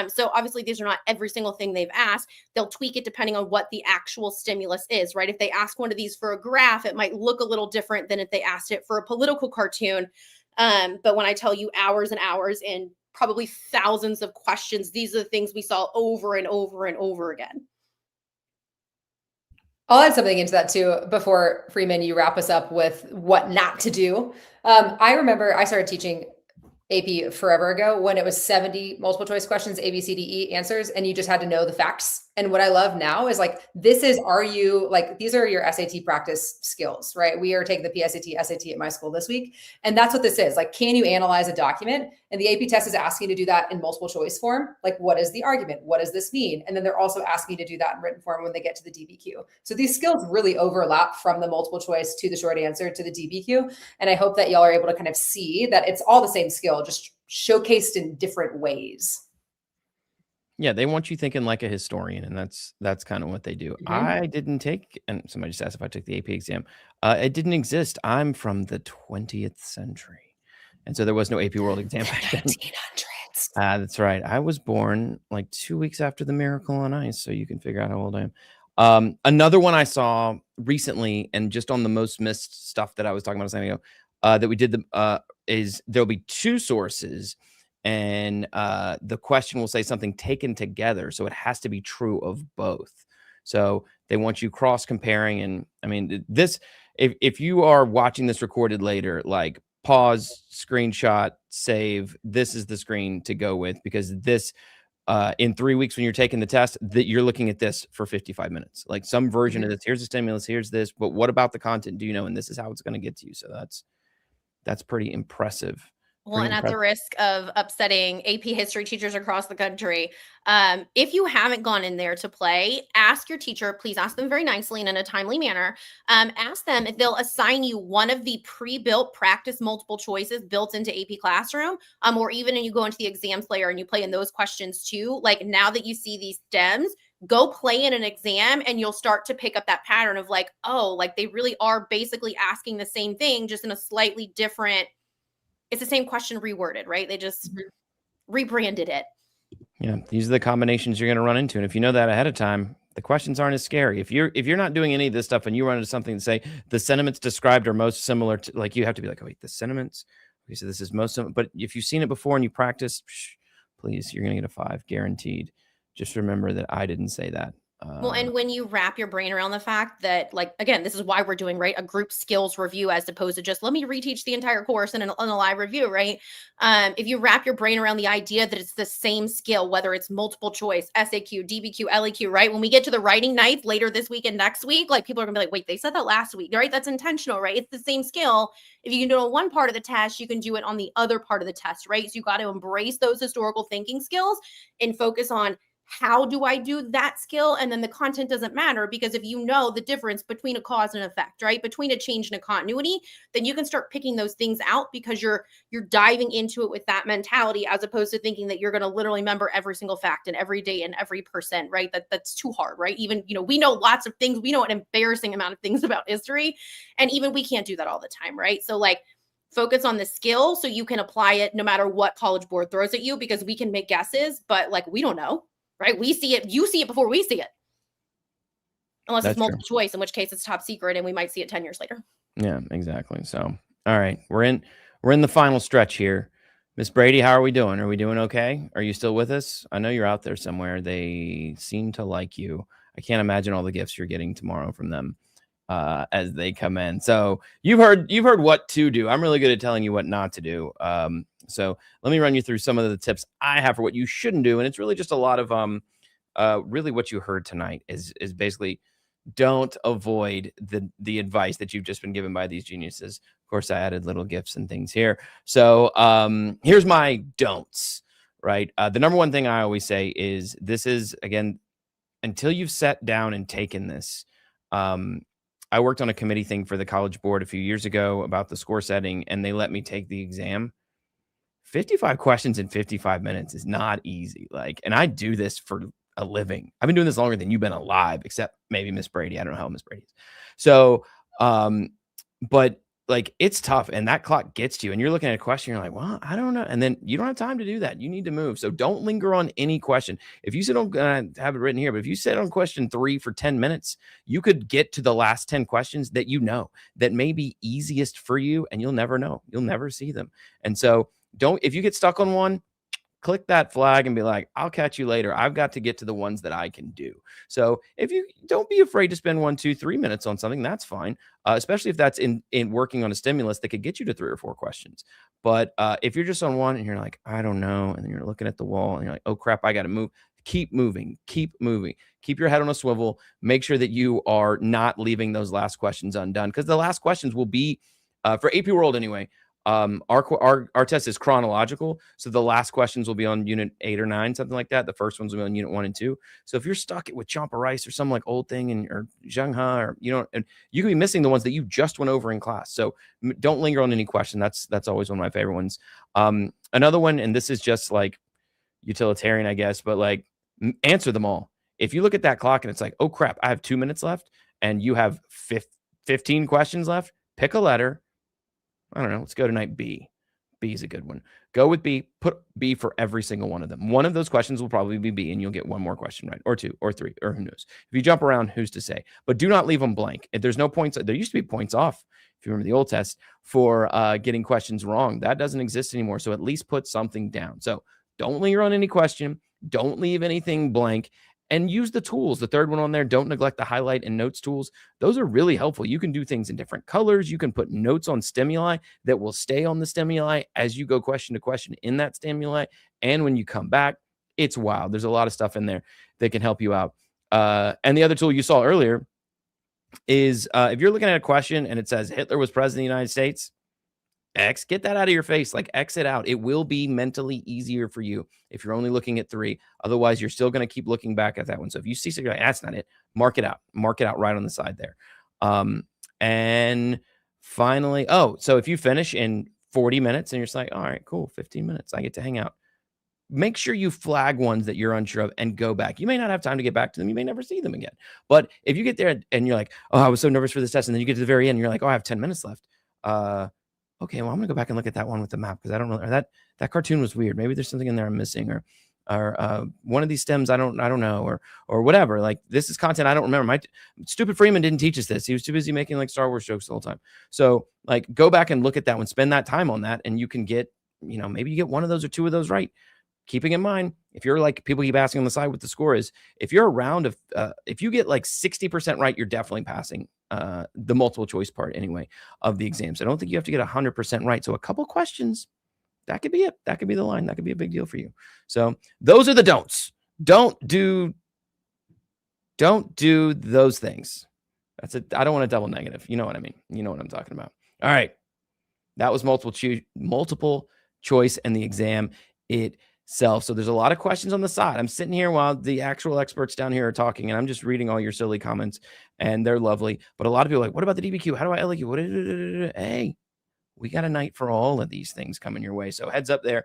So obviously these are not every single thing they've asked. They'll tweak it depending on what the actual stimulus is, right? If they ask one of these for a graph, it might look a little different than if they asked it for a political cartoon. But when I tell you hours and hours and probably thousands of questions, these are the things we saw over and over and over again. I'll add something into that too before, Freeman, you wrap us up with what not to do. I remember I started teaching AP forever ago when it was 70 multiple choice questions, A, B, C, D, E answers, and you just had to know the facts. And what I love now is like, these are your SAT practice skills, right? We are taking the PSAT, SAT at my school this week. And that's what this is. Like, can you analyze a document? And the AP test is asking you to do that in multiple choice form. Like, what is the argument? What does this mean? And then they're also asking you to do that in written form when they get to the DBQ. So these skills really overlap from the multiple choice to the short answer to the DBQ. And I hope that y'all are able to kind of see that it's all the same skill, just showcased in different ways. Yeah, they want you thinking like a historian, and that's kind of what they do. Mm-hmm. I didn't take, and somebody just asked if I took the AP exam. It didn't exist. I'm from the 20th century, and so there was no AP World exam back then. 1900s. That's right. I was born like 2 weeks after the Miracle on Ice, so you can figure out how old I am. Another one I saw recently, and just on the most missed stuff that I was talking about a second ago, that we did is there'll be two sources. And the question will say something taken together. So it has to be true of both. So they want you cross comparing. And I mean, this, if you are watching this recorded later, like pause, screenshot, save, this is the screen to go with, because this, in 3 weeks when you're taking the test, that you're looking at this for 55 minutes, like some version of this. Here's the stimulus, here's this, but what about the content? Do you know? And this is how it's going to get to you. So that's pretty impressive. Well, and at the risk of upsetting AP history teachers across the country, if you haven't gone in there to play, ask your teacher, please ask them very nicely and in a timely manner. Ask them if they'll assign you one of the pre-built practice multiple choices built into AP Classroom, or even when you go into the exams layer and you play in those questions too. Like, now that you see these stems, go play in an exam and you'll start to pick up that pattern of like, oh, like they really are basically asking the same thing, just in a slightly different. It's the same question reworded, right? They just rebranded it. Yeah, these are the combinations you're going to run into, and if you know that ahead of time, the questions aren't as scary. If you're not doing any of this stuff and you run into something to say the sentiments described are most similar to, like, you have to be like, oh wait, the sentiments. Okay, so this is most similar. But if you've seen it before and you practice, please, you're going to get a 5, guaranteed. Just remember that I didn't say that. Well, and when you wrap your brain around the fact that, like, again, this is why we're doing, right, a group skills review as opposed to just let me reteach the entire course in a live review, right? If you wrap your brain around the idea that it's the same skill, whether it's multiple choice, SAQ, DBQ, LEQ, right? When we get to the writing nights later this week and next week, like, people are gonna be like, wait, they said that last week, right? That's intentional, right? It's the same skill. If you can do it on one part of the test, you can do it on the other part of the test, right? So you got to embrace those historical thinking skills and focus on, how do I do that skill? And then the content doesn't matter, because if you know the difference between a cause and effect, right, between a change and a continuity, then you can start picking those things out, because you're diving into it with that mentality, as opposed to thinking that you're going to literally remember every single fact and every day and every percent, right? That's too hard, right? Even, we know lots of things. We know an embarrassing amount of things about history, and even we can't do that all the time, right? So, like, focus on the skill so you can apply it no matter what College Board throws at you, because we can make guesses, but, like, we don't know. Right? We see it. You see it before we see it. Unless it's multiple choice, in which case it's top secret and we might see it 10 years later. Yeah, exactly. So, all right, we're in the final stretch here. Miss Brady, how are we doing? Are we doing okay? Are you still with us? I know you're out there somewhere. They seem to like you. I can't imagine all the gifts you're getting tomorrow from them as they come in. So you've heard what to do. I'm really good at telling you what not to do. So let me run you through some of the tips I have for what you shouldn't do, and it's really just a lot of really what you heard tonight is basically don't avoid the advice that you've just been given by these geniuses. Of course, I added little gifts and things here. So here's my don'ts, right? The number one thing I always say is this is, again, until you've sat down and taken this. I worked on a committee thing for the college board a few years ago about the score setting, and they let me take the exam. 55 questions in 55 minutes is not easy. And I do this for a living. I've been doing this longer than you've been alive, except maybe Miss Brady. I don't know how Miss Brady is. So, but it's tough, and that clock gets to you, and you're looking at a question. You're like, well, I don't know. And then you don't have time to do that. You need to move. So don't linger on any question. If you sit on, have it written here, but if you sit on question 3 for 10 minutes, you could get to the last 10 questions that that may be easiest for you, and you'll never know. You'll never see them. And so if you get stuck on one, click that flag and be like, I'll catch you later. I've got to get to the ones that I can do. So if you don't be afraid to spend 1, 2, 3 minutes on something, that's fine. Especially if that's in working on a stimulus that could get you to 3 or 4 questions. But if you're just on one and you're like, I don't know, and then you're looking at the wall and you're like, oh crap, I got to move. Keep moving. Keep moving. Keep your head on a swivel. Make sure that you are not leaving those last questions undone, because the last questions will be for AP World anyway. Our test is chronological, so the last questions will be on unit 8 or 9, something like that. The first ones will be on unit 1 and 2. So if you're stuck with Champa Rice or some old thing or Zhenghe, or and you can be missing the ones that you just went over in class. So don't linger on any question. That's always one of my favorite ones. Another one, and this is just utilitarian, I guess, but answer them all. If you look at that clock and it's like, oh crap, I have 2 minutes left, and you have 15 questions left, pick a letter. I don't know. Let's go tonight. B. B is a good one. Go with B. Put B for every single one of them. One of those questions will probably be B, and you'll get one more question right, or 2, or 3, or who knows. If you jump around, who's to say? But do not leave them blank. If there's no points, there used to be points off, if you remember the old test, for getting questions wrong. That doesn't exist anymore. So at least put something down. So don't linger on any question. Don't leave anything blank. And use the tools. The third one on there, don't neglect the highlight and notes tools. Those are really helpful. You can do things in different colors. You can put notes on stimuli that will stay on the stimuli as you go question to question in that stimuli. And when you come back, it's wild. There's a lot of stuff in there that can help you out. And the other tool you saw earlier is if you're looking at a question and it says Hitler was president of the United States, get that out of your face. X it out. It will be mentally easier for you if you're only looking at 3. Otherwise, you're still going to keep looking back at that one. So if you see something, that's not it. Mark it out. Mark it out right on the side there. And finally, so if you finish in 40 minutes and you're just like, all right, cool, 15 minutes, I get to hang out. Make sure you flag ones that you're unsure of and go back. You may not have time to get back to them. You may never see them again. But if you get there and you're like, oh, I was so nervous for this test, and then you get to the very end and you're like, oh, I have 10 minutes left. Okay, well, I'm gonna go back and look at that one with the map, because I don't know, or that cartoon was weird. Maybe there's something in there I'm missing, or one of these stems I don't know, or whatever. This is content I don't remember. My stupid Freeman didn't teach us this. He was too busy making Star Wars jokes the whole time. So go back and look at that one, spend that time on that, and you can get, maybe you get one of those or 2 of those right. Keeping in mind, if you're people keep asking on the side what the score is, if you're around if you get 60% right, you're definitely passing the multiple choice part anyway of the exam. So I don't think you have to get 100% right. So a couple questions, that could be it. That could be the line. That could be a big deal for you. So those are the don'ts. Don't do those things. That's it. I don't want a double negative. You know what I mean? You know what I'm talking about. All right. That was multiple choice and the exam itself. So there's a lot of questions on the side. I'm sitting here while the actual experts down here are talking, and I'm just reading all your silly comments, and they're lovely. But a lot of people are like, what about the DBQ? How do I LQ? Hey, we got a night for all of these things coming your way. So heads up there.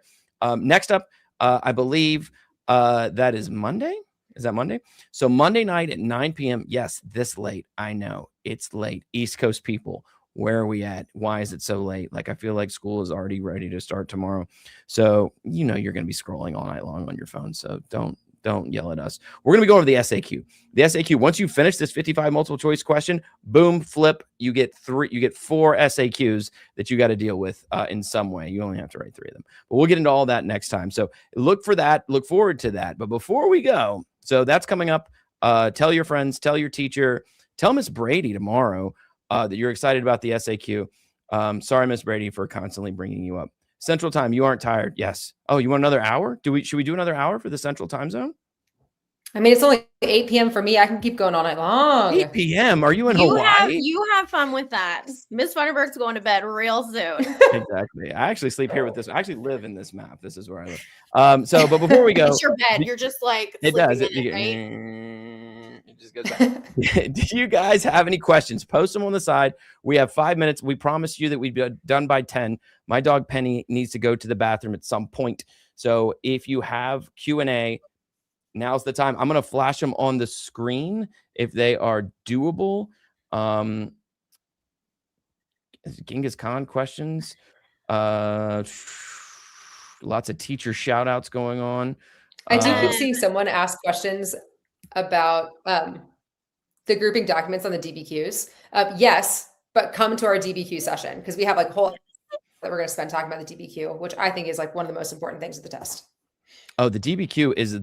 Next up, I believe that is Monday. Is that Monday? So Monday night at 9 p.m. Yes, this late. I know it's late. East Coast people, where are we at? Why is it so late? I feel like school is already ready to start tomorrow. So, you're going to be scrolling all night long on your phone. So don't don't yell at us. We're going to be going over the SAQ. The SAQ, once you finish this 55 multiple choice question, boom, flip, you get 4 SAQs that you got to deal with in some way. You only have to write 3 of them. But we'll get into all that next time. So look for that. Look forward to that. But before we go, so that's coming up. Tell your friends, tell your teacher, tell Miss Brady tomorrow that you're excited about the SAQ. Sorry, Miss Brady, for constantly bringing you up. Central time, you aren't tired. Yes. Oh, you want another hour? Should we do another hour for the Central time zone? I mean, it's only 8 p.m. for me. I can keep going all night long. 8 p.m. Are you in Hawaii? You have fun with that. Miss Funderburg's going to bed real soon. Exactly. I actually sleep here with this. I actually live in this map. This is where I live. But before we go, it's your bed. You're just like it does. right? It just goes back. Do you guys have any questions? Post them on the side. We have 5 minutes. We promised you that we'd be done by 10. My dog Penny needs to go to the bathroom at some point. So if you have Q&A, now's the time. I'm going to flash them on the screen if they are doable. Genghis Khan questions. Lots of teacher shout outs going on. I do keep seeing someone ask questions about the grouping documents on the DBQs. Yes, but come to our DBQ session because we have like a whole that we're going to spend talking about the DBQ, which I think is like one of the most important things of the test. Oh, the DBQ is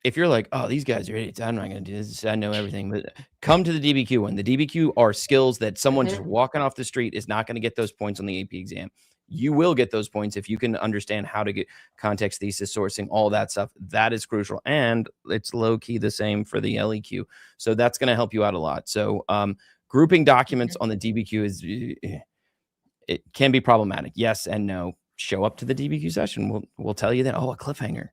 if you're like, oh, these guys are idiots, I'm not going to do this. I know everything, but come to the DBQ one. The DBQ are skills that someone just walking off the street is not going to get those points on the AP exam. You will get those points if you can understand how to get context, thesis, sourcing, all that stuff. That is crucial. And it's low key the same for the LEQ. So that's going to help you out a lot. So grouping documents on the DBQ it can be problematic. Yes and no. Show up to the DBQ session. We'll tell you that. Oh, a cliffhanger.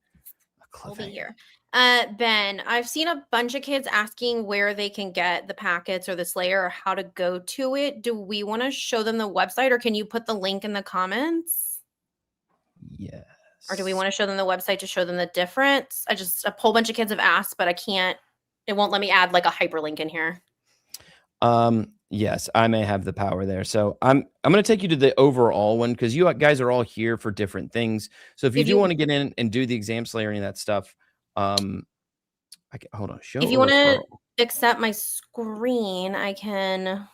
We'll be here. Ben, I've seen a bunch of kids asking where they can get the packets or the Slayer or how to go to it. Do we want to show them the website or can you put the link in the comments? Yes. Or do we want to show them the website to show them the difference? A whole bunch of kids have asked, but it won't let me add like a hyperlink in here. Yes, I may have the power there. So I'm going to take you to the overall one because you guys are all here for different things. So if you want to get in and do the exam Slayer and that stuff, hold on. If you want to accept my screen, I can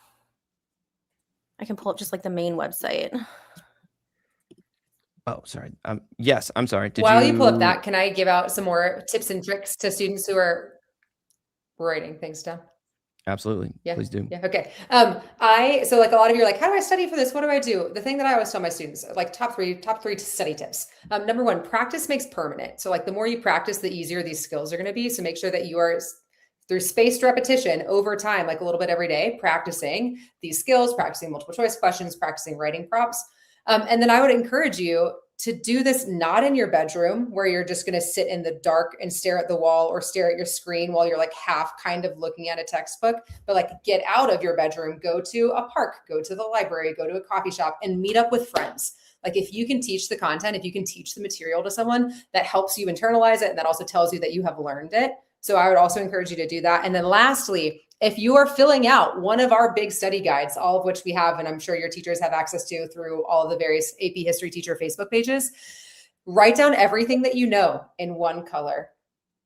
pull up just like the main website. Oh, sorry. Yes, I'm sorry. While you pull up that, can I give out some more tips and tricks to students who are writing things down? Absolutely. Yeah. Please do. Yeah. Okay. So like a lot of you are like, how do I study for this? What do I do? The thing that I always tell my students, like top three study tips. Number one, practice makes permanent. So like the more you practice, the easier these skills are going to be. So make sure that you are through spaced repetition over time, like a little bit every day, practicing these skills, practicing multiple choice questions, practicing writing prompts. And then I would encourage you to do this not in your bedroom where you're just going to sit in the dark and stare at the wall or stare at your screen while you're like half kind of looking at a textbook, but like get out of your bedroom, go to a park, go to the library, go to a coffee shop and meet up with friends. Like if you can teach the content, if you can teach the material to someone, that helps you internalize it. And that also tells you that you have learned it. So I would also encourage you to do that. And then lastly, if you are filling out one of our big study guides, all of which we have, and I'm sure your teachers have access to through all of the various AP History teacher Facebook pages, write down everything that you know in one color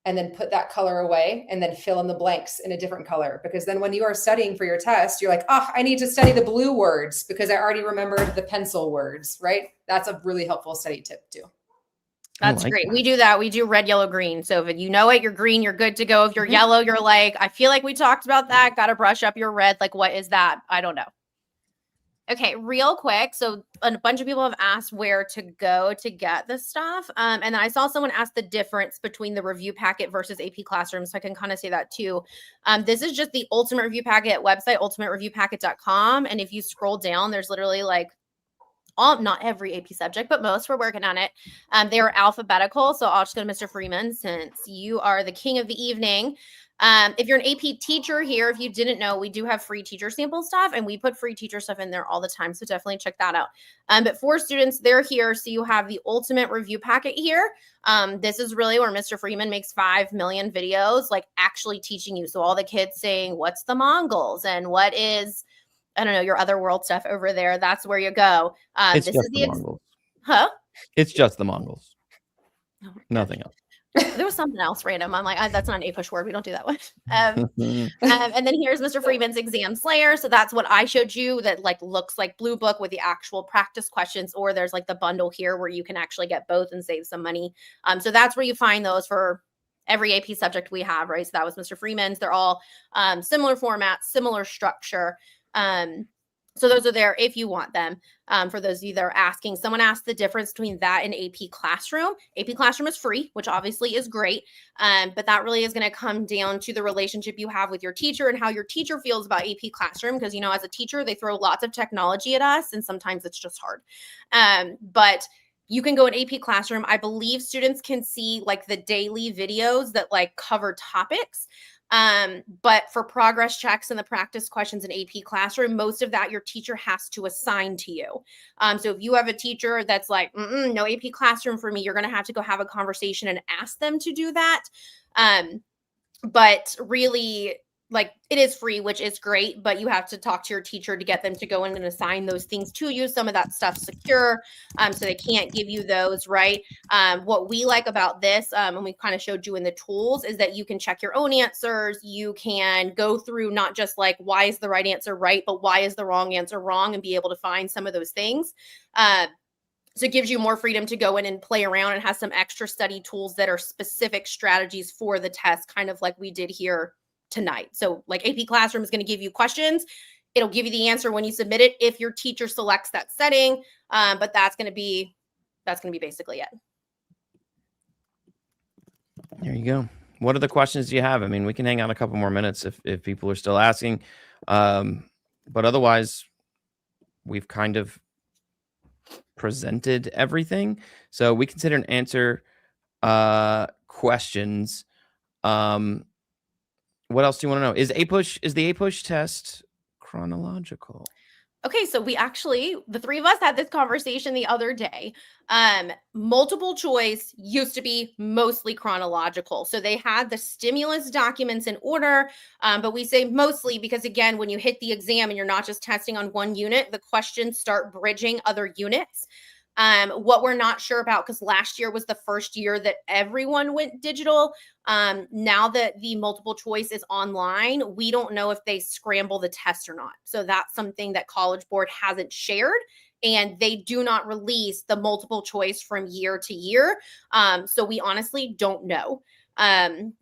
and then put that color away and then fill in the blanks in a different color. Because then when you are studying for your test, you're like, oh, I need to study the blue words because I already remembered the pencil words, right? That's a really helpful study tip too. That's great. We do that. We do red, yellow, green. So if you know it, you're green, you're good to go. If you're yellow, you're like, I feel like we talked about that. Got to brush up your red. Like, what is that? I don't know. Okay, real quick. So a bunch of people have asked where to go to get this stuff. And then I saw someone ask the difference between the review packet versus AP Classroom. So I can kind of say that too. This is just the Ultimate Review Packet website, ultimatereviewpacket.com. And if you scroll down, there's literally like not every AP subject, but most. We're working on it. They are alphabetical. So I'll just go to Mr. Freeman since you are the king of the evening. If you're an AP teacher here, if you didn't know, we do have free teacher sample stuff and we put free teacher stuff in there all the time. So definitely check that out. But for students, they're here. So you have the Ultimate Review Packet here. This is really where Mr. Freeman makes 5 million videos, like actually teaching you. So all the kids saying, what's the Mongols and what is, I don't know, your other world stuff over there. That's where you go. It's just the Mongols. Huh? It's just the Mongols. Oh nothing else. There was something else random. I'm like, that's not an A push word. We don't do that one. And then here's Mr. Freeman's exam slayer. So that's what I showed you that like looks like Blue Book with the actual practice questions, or there's like the bundle here where you can actually get both and save some money. So that's where you find those for every AP subject we have, right? So that was Mr. Freeman's. They're all similar formats, similar structure. So those are there if you want them. For those of you that are asking, someone asked the difference between that and AP Classroom. AP Classroom is free, which obviously is great. But that really is going to come down to the relationship you have with your teacher and how your teacher feels about AP Classroom. Because, you know, as a teacher, they throw lots of technology at us and sometimes it's just hard. But you can go in AP Classroom. I believe students can see like the daily videos that like cover topics. But for progress checks and the practice questions in AP Classroom, most of that your teacher has to assign to you. So if you have a teacher that's like, no AP Classroom for me, you're going to have to go have a conversation and ask them to do that. But really, like, it is free, which is great, but you have to talk to your teacher to get them to go in and assign those things to you. Some of that stuff's secure, so they can't give you those, right? What we like about this, and we kind of showed you in the tools, is that you can check your own answers. You can go through not just like, why is the right answer right, but why is the wrong answer wrong, and be able to find some of those things. So it gives you more freedom to go in and play around, and has some extra study tools that are specific strategies for the test, kind of like we did here tonight. So like AP Classroom is going to give you questions. It'll give you the answer when you submit it if your teacher selects that setting. But that's going to be basically it. There you go. What are the questions you have? I mean, we can hang out a couple more minutes if people are still asking. But otherwise, we've kind of presented everything. So we can sit and answer questions. What else do you want to know? Is the A-Push test chronological? Okay, so the three of us had this conversation the other day. Multiple choice used to be mostly chronological. So they had the stimulus documents in order, but we say mostly because, again, when you hit the exam and you're not just testing on one unit, the questions start bridging other units. What we're not sure about, because last year was the first year that everyone went digital. Now that the multiple choice is online, we don't know if they scramble the test or not. So that's something that College Board hasn't shared, and they do not release the multiple choice from year to year. So we honestly don't know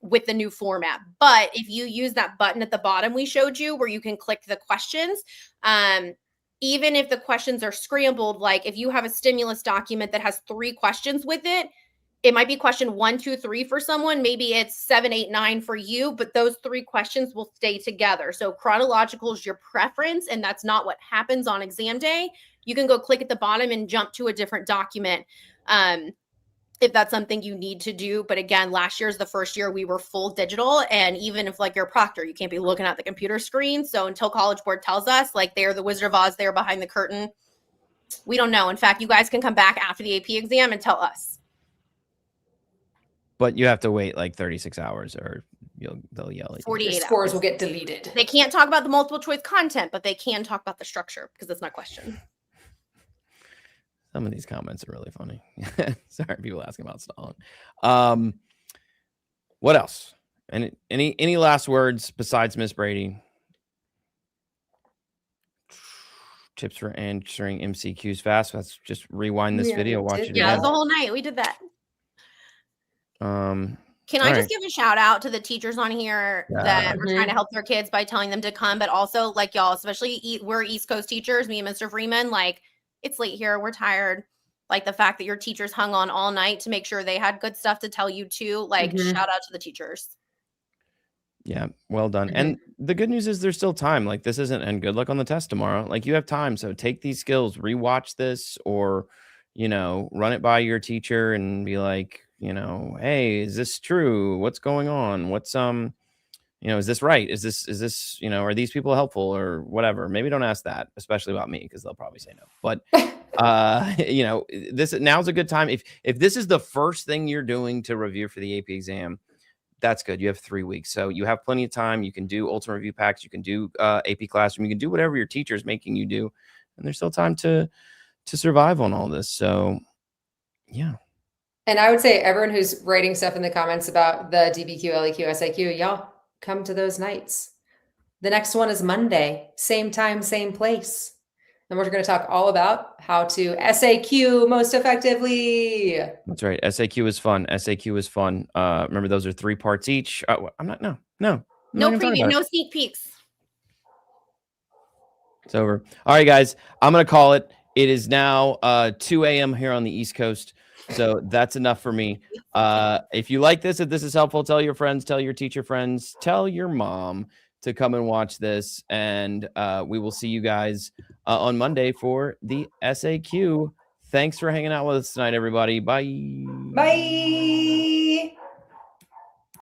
with the new format. But if you use that button at the bottom we showed you where you can click the questions, even if the questions are scrambled, like if you have a stimulus document that has 3 questions with it, it might be question 1, 2, 3 for someone. Maybe it's 7, 8, 9 for you, but those 3 questions will stay together. So chronological is your preference, and that's not what happens on exam day. You can go click at the bottom and jump to a different document if that's something you need to do. But again, last year is the first year we were full digital. And even if like you're a proctor, you can't be looking at the computer screen. So until College Board tells us, like, they're the Wizard of Oz, they're behind the curtain, we don't know. In fact, you guys can come back after the AP exam and tell us. But you have to wait like 36 hours or they'll yell at you. 48 Your scores hours. will get deleted. They can't talk about the multiple choice content, but they can talk about the structure because that's my question. Some of these comments are really funny. Sorry, people asking about stalling. What else? Any last words besides Miss Brady? Tips for answering MCQs fast. Let's just rewind this video. Watch it Yeah, again. the whole night we did that. Can I all just give a shout out to the teachers on here that are trying to help their kids by telling them to come, but also like y'all, especially we're East Coast teachers, me and Mr. Freeman, like, it's late here, we're tired. Like the fact that your teachers hung on all night to make sure they had good stuff to tell you too. Like, shout out to the teachers. Yeah, well done. And the good news is there's still time. Like, this isn't, and good luck on the test tomorrow. Like, you have time. So take these skills, rewatch this, or, run it by your teacher and be like, hey, is this true? What's going on? What's, is this right? Is this, are these people helpful or whatever? Maybe don't ask that, especially about me, because they'll probably say no. But, now's a good time. If this is the first thing you're doing to review for the AP exam, that's good. You have 3 weeks. So you have plenty of time. You can do ultimate review packs. You can do AP Classroom. You can do whatever your teacher is making you do. And there's still time to survive on all this. So, yeah. And I would say everyone who's writing stuff in the comments about the DBQ, LEQ, SAQ, y'all come to those nights. The next one is Monday, same time, same place. And we're going to talk all about how to SAQ most effectively. That's right. SAQ is fun. SAQ is fun. Remember, those are 3 parts each. I'm not. No. No preview, no sneak peeks. It's over. All right, guys. I'm gonna call it. It is now 2 a.m. here on the East Coast. So that's enough for me. If you like this, if this is helpful, tell your friends, tell your teacher friends, tell your mom to come and watch this. And we will see you guys on Monday for the SAQ. Thanks for hanging out with us tonight, everybody. Bye. Bye.